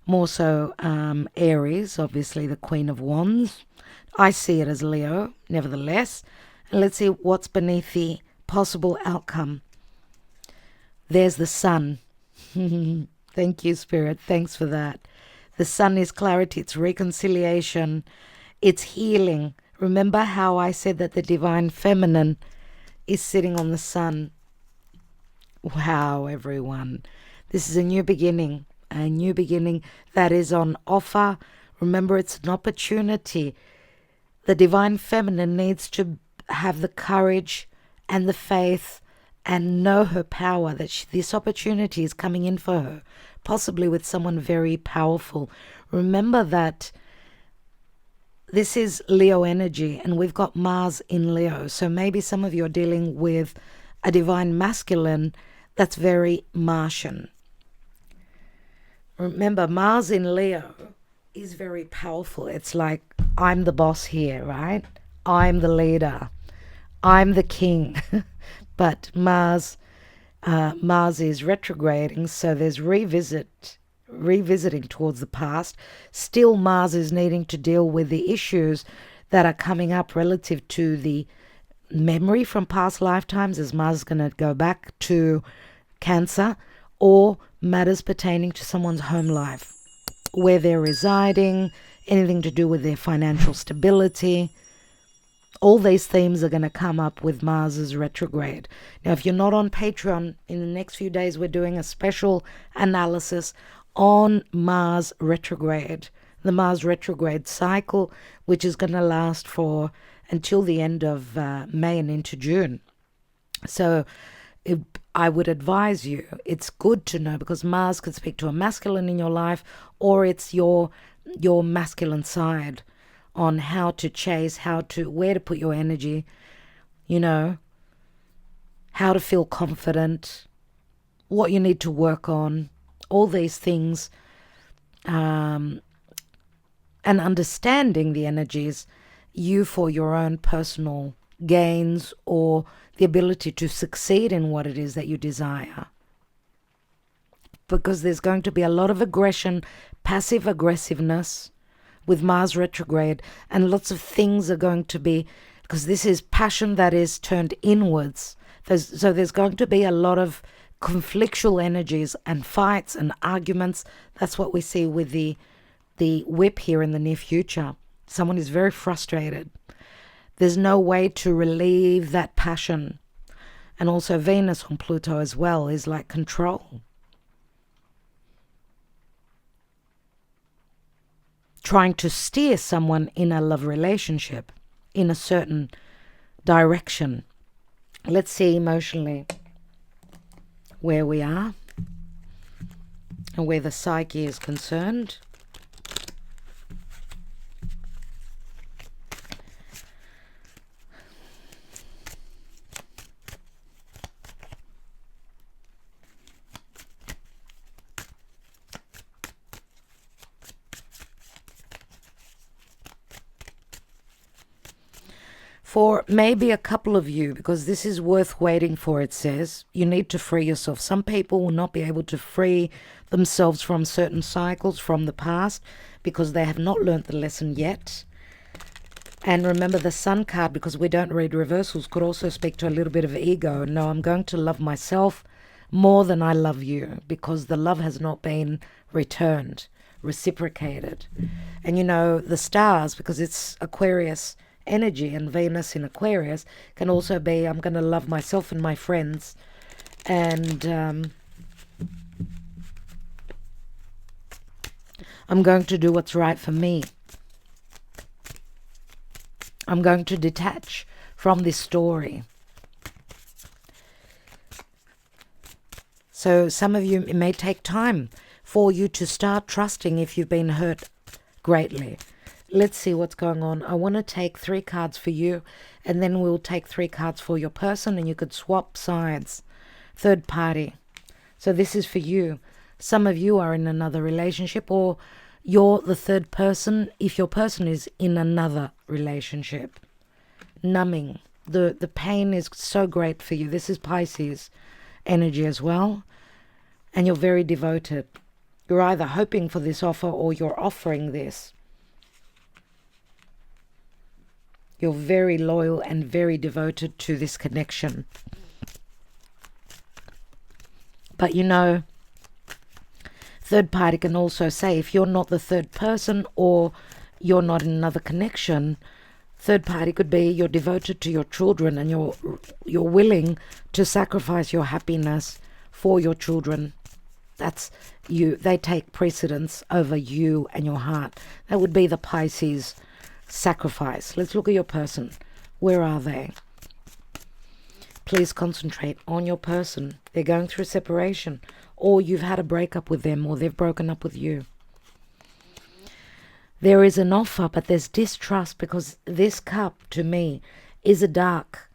more so Aries, obviously the Queen of Wands. I see it as Leo, nevertheless. And let's see what's beneath the possible outcome. There's the Sun. Thank you, Spirit. Thanks for that. The Sun is clarity. It's reconciliation. It's healing. Remember how I said that the divine feminine is sitting on the Sun? Wow, everyone. This is a new beginning that is on offer. Remember, it's an opportunity. The divine feminine needs to have the courage and the faith and know her power, that this opportunity is coming in for her, possibly with someone very powerful. Remember that this is Leo energy, and we've got Mars in Leo. So maybe some of you are dealing with a divine masculine that's very Martian. Remember, Mars in Leo is very powerful. It's like, I'm the boss here, right? I'm the leader. I'm the king. But Mars is retrograding, so there's revisiting towards the past. Still, Mars is needing to deal with the issues that are coming up relative to the memory from past lifetimes, as Mars is going to go back to Cancer, or matters pertaining to someone's home life, where they're residing, anything to do with their financial stability. All these themes are going to come up with Mars's retrograde. Now, if you're not on Patreon, in the next few days we're doing a special analysis on Mars retrograde, the Mars retrograde cycle, which is going to last for until the end of May and into June. So I would advise you, it's good to know, because Mars could speak to a masculine in your life, or it's your masculine side, on how to chase, where to put your energy, how to feel confident, what you need to work on, all these things, and understanding the energies, you for your own personal gains or the ability to succeed in what it is that you desire. Because there's going to be a lot of aggression, passive aggressiveness with Mars retrograde, and lots of things are going to be, because this is passion that is turned inwards. So there's going to be a lot of conflictual energies and fights and arguments. That's what we see with the whip here in the near future. Someone is very frustrated. There's no way to relieve that passion. And also Venus on Pluto as well is like control. Trying to steer someone in a love relationship in a certain direction. Let's see emotionally where we are and where the psyche is concerned. For maybe a couple of you, because this is worth waiting for, it says, you need to free yourself. Some people will not be able to free themselves from certain cycles from the past because they have not learnt the lesson yet. And remember, the Sun card, because we don't read reversals, could also speak to a little bit of ego. No, I'm going to love myself more than I love you, because the love has not been returned, reciprocated. And you know, the stars, because it's Aquarius energy, and Venus in Aquarius can also be, I'm going to love myself and my friends, and I'm going to do what's right for me. I'm going to detach from this story. So some of you, it may take time for you to start trusting if you've been hurt greatly. Let's see what's going on. I want to take 3 cards for you, and then we'll take 3 cards for your person, and you could swap sides. Third party. So this is for you. Some of you are in another relationship, or you're the third person if your person is in another relationship. Numbing. The pain is so great for you. This is Pisces energy as well. And you're very devoted. You're either hoping for this offer or you're offering this. You're very loyal and very devoted to this connection. But you know, third party can also say, if you're not the third person or you're not in another connection, third party could be you're devoted to your children and you're willing to sacrifice your happiness for your children. That's you. They take precedence over you and your heart. That would be the Pisces sacrifice. Let's look at your person. Where are they? Please concentrate on your person. They're going through separation, or you've had a breakup with them, or they've broken up with you. There is an offer, but there's distrust, because this cup to me is a dark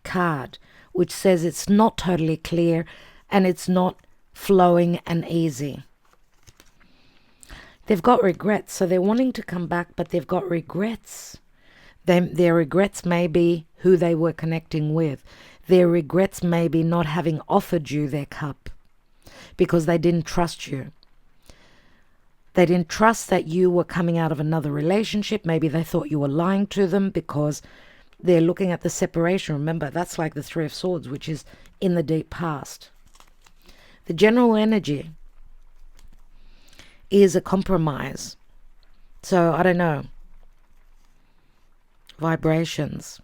card, which says it's not totally clear and it's not flowing and easy. They've got regrets, so they're wanting to come back, but they've got regrets. Their regrets may be who they were connecting with. Their regrets may be not having offered you their cup because they didn't trust you. They didn't trust that you were coming out of another relationship. Maybe they thought you were lying to them because they're looking at the separation. Remember, that's like the 3 of Swords, which is in the deep past. The general energy is a compromise. So, I don't know. Vibrations.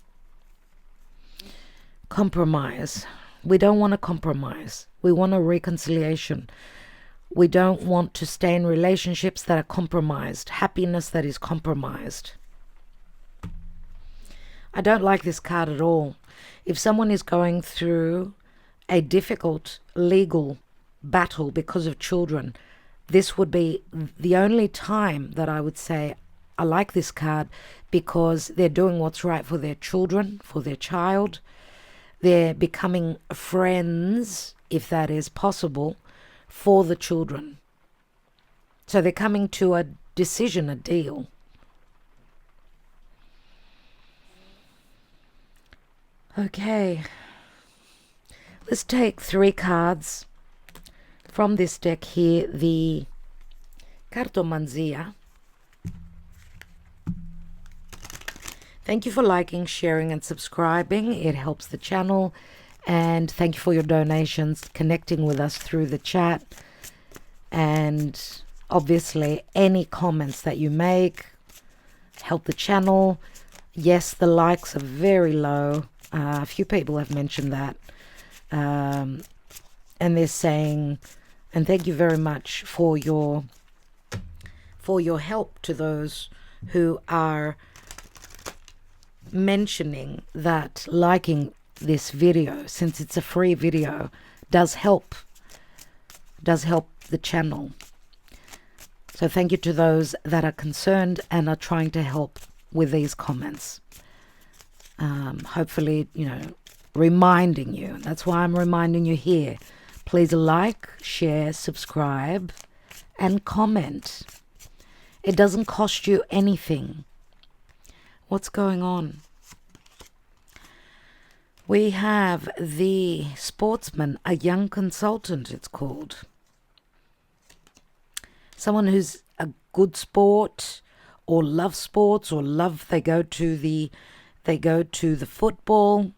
Compromise. We don't want to compromise. We want a reconciliation. We don't want to stay in relationships that are compromised. Happiness that is compromised. I don't like this card at all. If someone is going through a difficult legal battle because of children, this would be the only time that I would say I like this card, because they're doing what's right for their children, for their child. They're becoming friends, if that is possible, for the children. So they're coming to a decision, a deal. Okay. Let's take 3 cards from this deck here. The Cartomanzia. Thank you for liking, sharing, and subscribing. It helps the channel. And thank you for your donations, connecting with us through the chat. And obviously, any comments that you make help the channel. Yes, the likes are very low. A few people have mentioned that. And they're saying, and thank you very much for your help to those who are mentioning that liking this video, since it's a free video, does help the channel. So thank you to those that are concerned and are trying to help with these comments. Hopefully, reminding you. That's why I'm reminding you here. Please like, share, subscribe, and comment. It doesn't cost you anything. What's going on? We have the sportsman, a young consultant, it's called. Someone who's a good sport, or love sports, or they go to the football.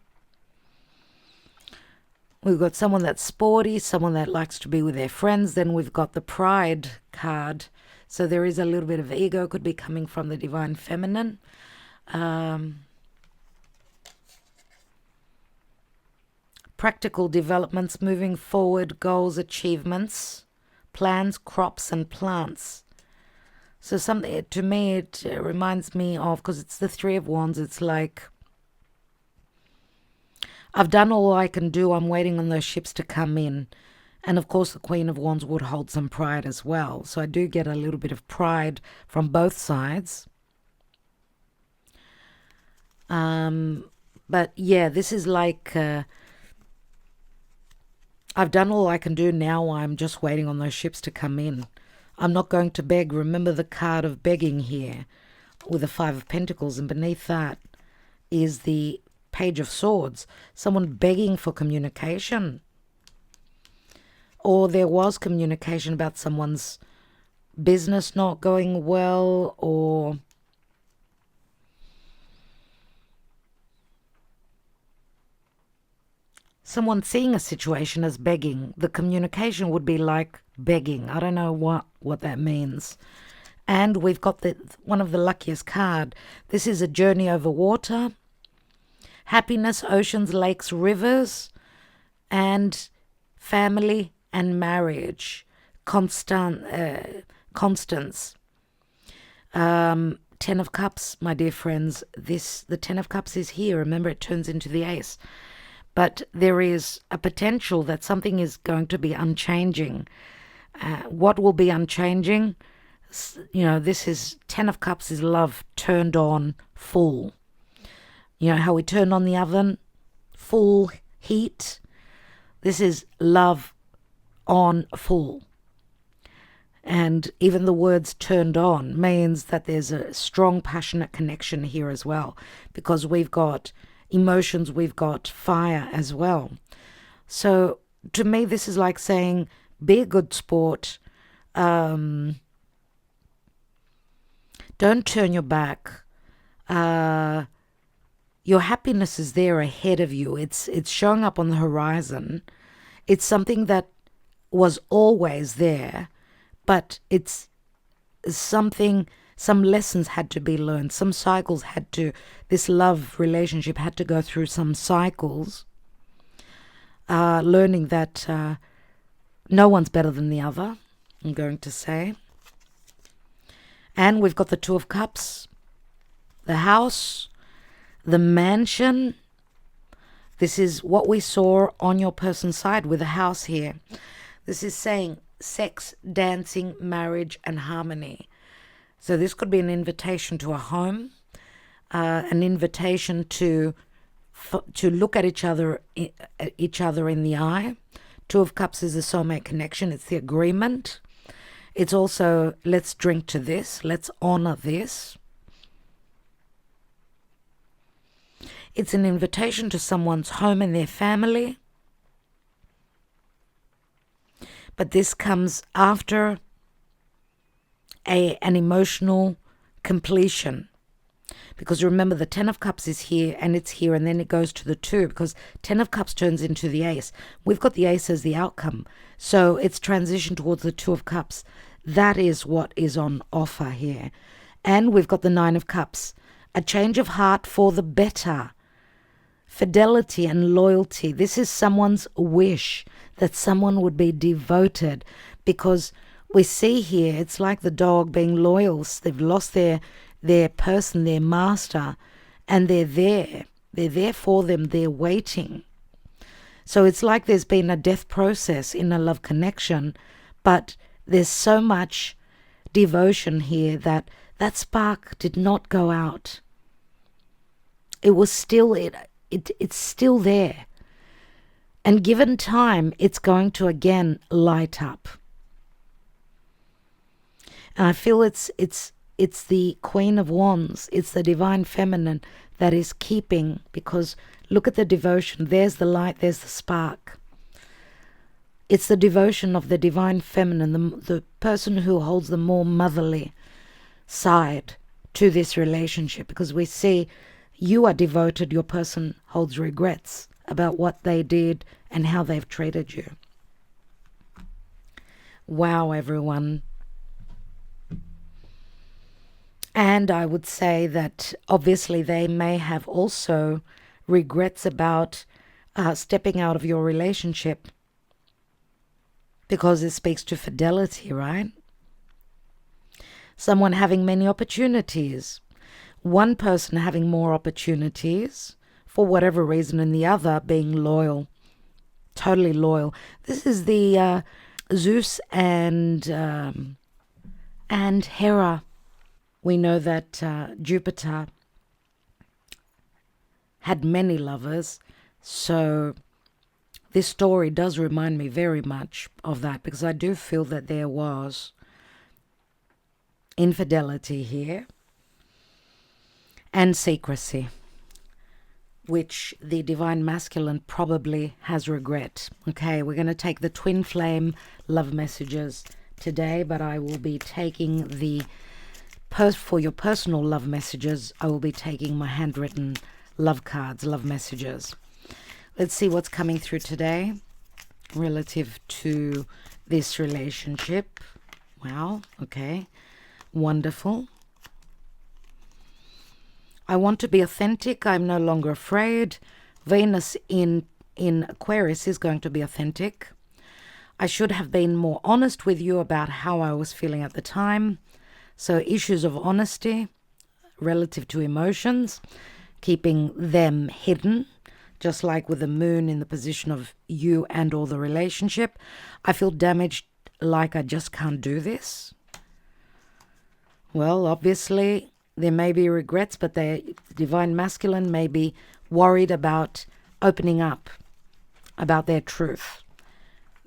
We've got someone that's sporty, someone that likes to be with their friends. Then we've got the pride card. So there is a little bit of ego, could be coming from the divine feminine. Practical developments, moving forward, goals, achievements, plans, crops, and plants. So something, to me, it reminds me of, because it's the Three of Wands, it's like, I've done all I can do. I'm waiting on those ships to come in. And of course, the Queen of Wands would hold some pride as well. So I do get a little bit of pride from both sides. But yeah, this is like, I've done all I can do. Now I'm just waiting on those ships to come in. I'm not going to beg. Remember the card of begging here with the Five of Pentacles. And beneath that is the Page of Swords. Someone begging for communication. Or there was communication about someone's business not going well, or someone seeing a situation as begging. The communication would be like begging. I don't know what that means. And we've got one of the luckiest card. This is a journey over water, happiness, oceans, lakes, rivers, and family and marriage. Constance. 10 of Cups, my dear friends. The 10 of Cups is here. Remember, it turns into the Ace. But there is a potential that something is going to be unchanging. What will be unchanging? You know, this is 10 of Cups is love turned on full. You know how we turn on the oven? Full heat. This is love on full. And even the words turned on means that there's a strong, passionate connection here as well. Because we've got emotions, we've got fire as well. So to me, this is like saying, be a good sport. Don't turn your back. Your happiness is there ahead of you. It's showing up on the horizon. It's something that was always there, but it's something, some lessons had to be learned. Some cycles this love relationship had to go through some cycles, learning that no one's better than the other, I'm going to say. And we've got the Two of Cups, the house, the mansion. This is what we saw on your person's side with the house here. This is saying sex, dancing, marriage, and harmony. So this could be an invitation to a home, an invitation to look at each other in the eye. Two of Cups is a soulmate connection. It's the agreement. It's also, let's drink to this. Let's honor this. It's an invitation to someone's home and their family. But this comes after an emotional completion. Because remember, the 10 of Cups is here and it's here, and then it goes to the 2, because 10 of Cups turns into the Ace. We've got the Ace as the outcome. So it's transition towards the 2 of Cups. That is what is on offer here. And we've got the 9 of Cups. A change of heart for the better. Fidelity and loyalty. This is someone's wish that someone would be devoted, because we see here it's like the dog being loyal. They've lost their person, their master, and they're there. They're there for them. They're waiting. So it's like there's been a death process in a love connection, but there's so much devotion here that spark did not go out. It was still it's still there. And given time, it's going to again light up. And I feel it's the Queen of Wands. It's the divine feminine that is keeping, because look at the devotion. There's the light, there's the spark. It's the devotion of the divine feminine, the person who holds the more motherly side to this relationship, because we see you are devoted, your person holds regrets about what they did and how they've treated you. Wow, everyone. And I would say that obviously they may have also regrets about stepping out of your relationship, because it speaks to fidelity, right? Someone having many opportunities. One person having more opportunities for whatever reason, and the other being loyal. Totally loyal. This is the Zeus and Hera. We know that Jupiter had many lovers, so this story does remind me very much of that, because I do feel that there was infidelity here and secrecy, which the divine masculine probably has regret. Okay, we're going to take the twin flame love messages today, but I will be taking the for your personal love messages, I will be taking my handwritten love cards, love messages. Let's see what's coming through today relative to this relationship. Wow, okay, wonderful. I want to be authentic. I'm no longer afraid. Venus in Aquarius is going to be authentic. I should have been more honest with you about how I was feeling at the time. So issues of honesty relative to emotions, keeping them hidden, just like with the moon in the position of you and or the relationship. I feel damaged, like I just can't do this. Well, obviously, there may be regrets, but the divine masculine may be worried about opening up about their truth.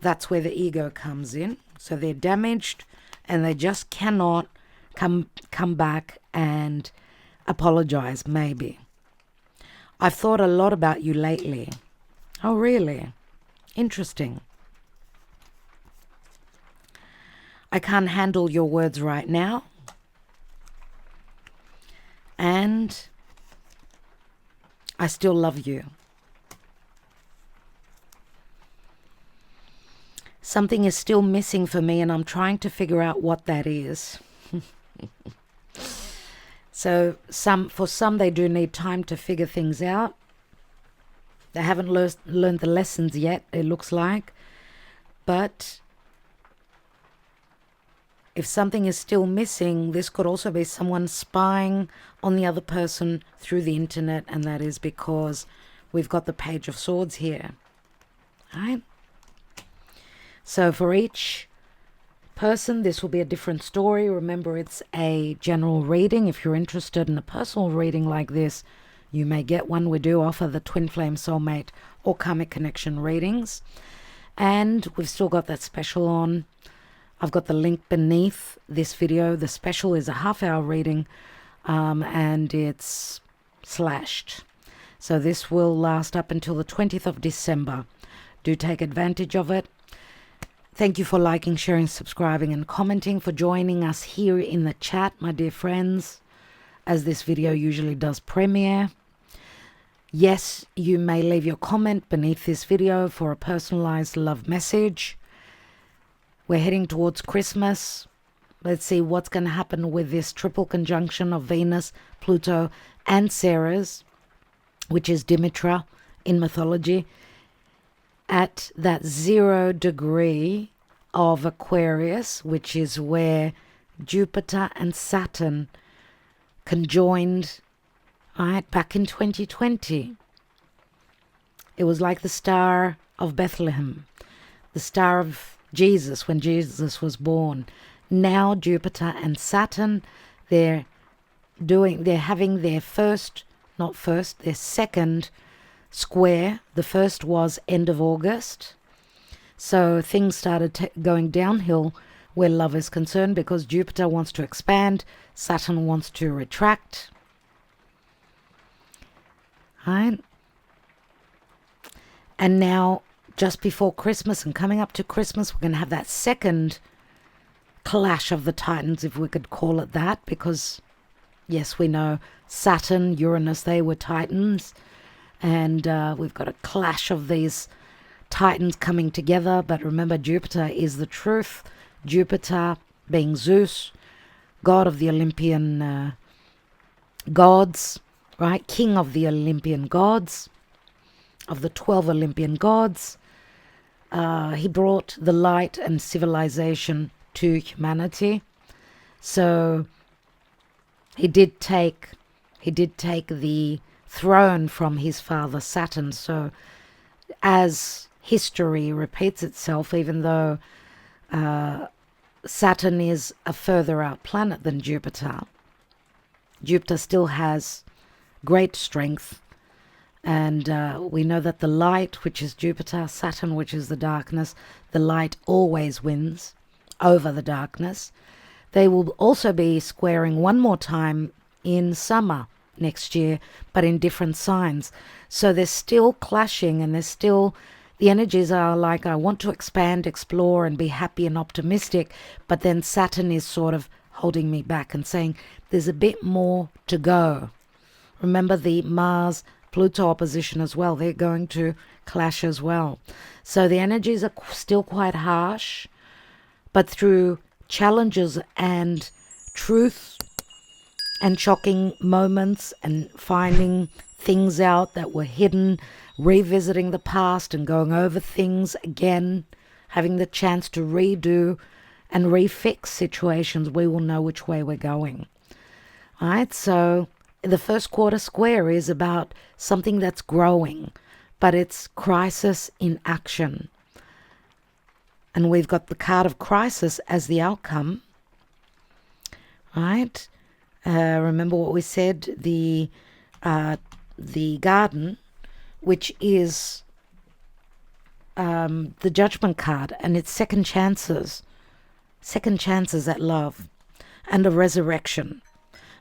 That's where the ego comes in. So they're damaged and they just cannot come back and apologize, maybe. I've thought a lot about you lately. Oh, really? Interesting. I can't handle your words right now. And I still love you. Something is still missing for me, and I'm trying to figure out what that is. So for some, they do need time to figure things out. They haven't learned the lessons yet, it looks like. But if something is still missing, this could also be someone spying on the other person through the internet, and that is because we've got the Page of Swords here. All right? So for each person, this will be a different story. Remember, it's a general reading. If you're interested in a personal reading like this, you may get one. We do offer the Twin Flame Soulmate or Karmic Connection readings. And we've still got that special on. I've got the link beneath this video. The special is a half-hour reading, and it's slashed. So this will last up until the 20th of December. Do take advantage of it. Thank you for liking, sharing, subscribing, and commenting, for joining us here in the chat, my dear friends, as this video usually does premiere. Yes, you may leave your comment beneath this video for a personalized love message. We're heading towards Christmas. Let's see what's going to happen with this triple conjunction of Venus, Pluto, and Ceres, which is Dimitra in mythology, at that 0 degree of Aquarius, which is where Jupiter and Saturn conjoined, right, back in 2020. It was like the Star of Bethlehem, the Star of Jesus when Jesus was born. Now Jupiter and Saturn, they're having their their second square. The first was end of August. So things started going downhill where love is concerned, because Jupiter wants to expand, Saturn wants to retract. right? And now, just before Christmas and coming up to Christmas, we're going to have that second clash of the Titans, if we could call it that, because, yes, we know Saturn, Uranus, they were Titans, and we've got a clash of these Titans coming together. But remember, Jupiter is the truth. Jupiter being Zeus, god of the Olympian gods, right? King of the Olympian gods, of the 12 Olympian gods. He brought the light and civilization to humanity. So he did take the throne from his father Saturn. So as history repeats itself, even though Saturn is a further out planet than Jupiter, Jupiter still has great strength. And we know that the light, which is Jupiter, Saturn, which is the darkness, the light always wins over the darkness. They will also be squaring one more time in summer next year, but in different signs. So they're still clashing, and there's still, the energies are like, I want to expand, explore, and be happy and optimistic, but then Saturn is sort of holding me back and saying, there's a bit more to go. Remember the Mars Pluto opposition as well. They're going to clash as well. So the energies are still quite harsh, but through challenges and truth and shocking moments and finding things out that were hidden, revisiting the past and going over things again, having the chance to redo and refix situations, we will know which way we're going. All right, so the first quarter square is about something that's growing, but it's crisis in action. And we've got the card of crisis as the outcome, right? Remember what we said, the garden, which is the judgment card, and it's second chances at love and a resurrection.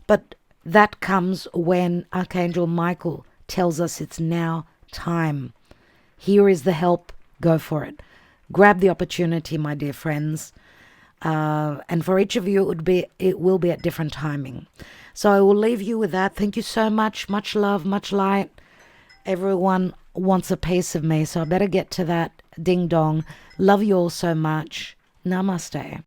But that comes when Archangel Michael tells us it's now time. Here is the help. Go for it. Grab the opportunity, my dear friends. And for each of you, it will be at different timing. So I will leave you with that. Thank you so much. Much love, much light. Everyone wants a piece of me, so I better get to that. Ding dong. Love you all so much. Namaste.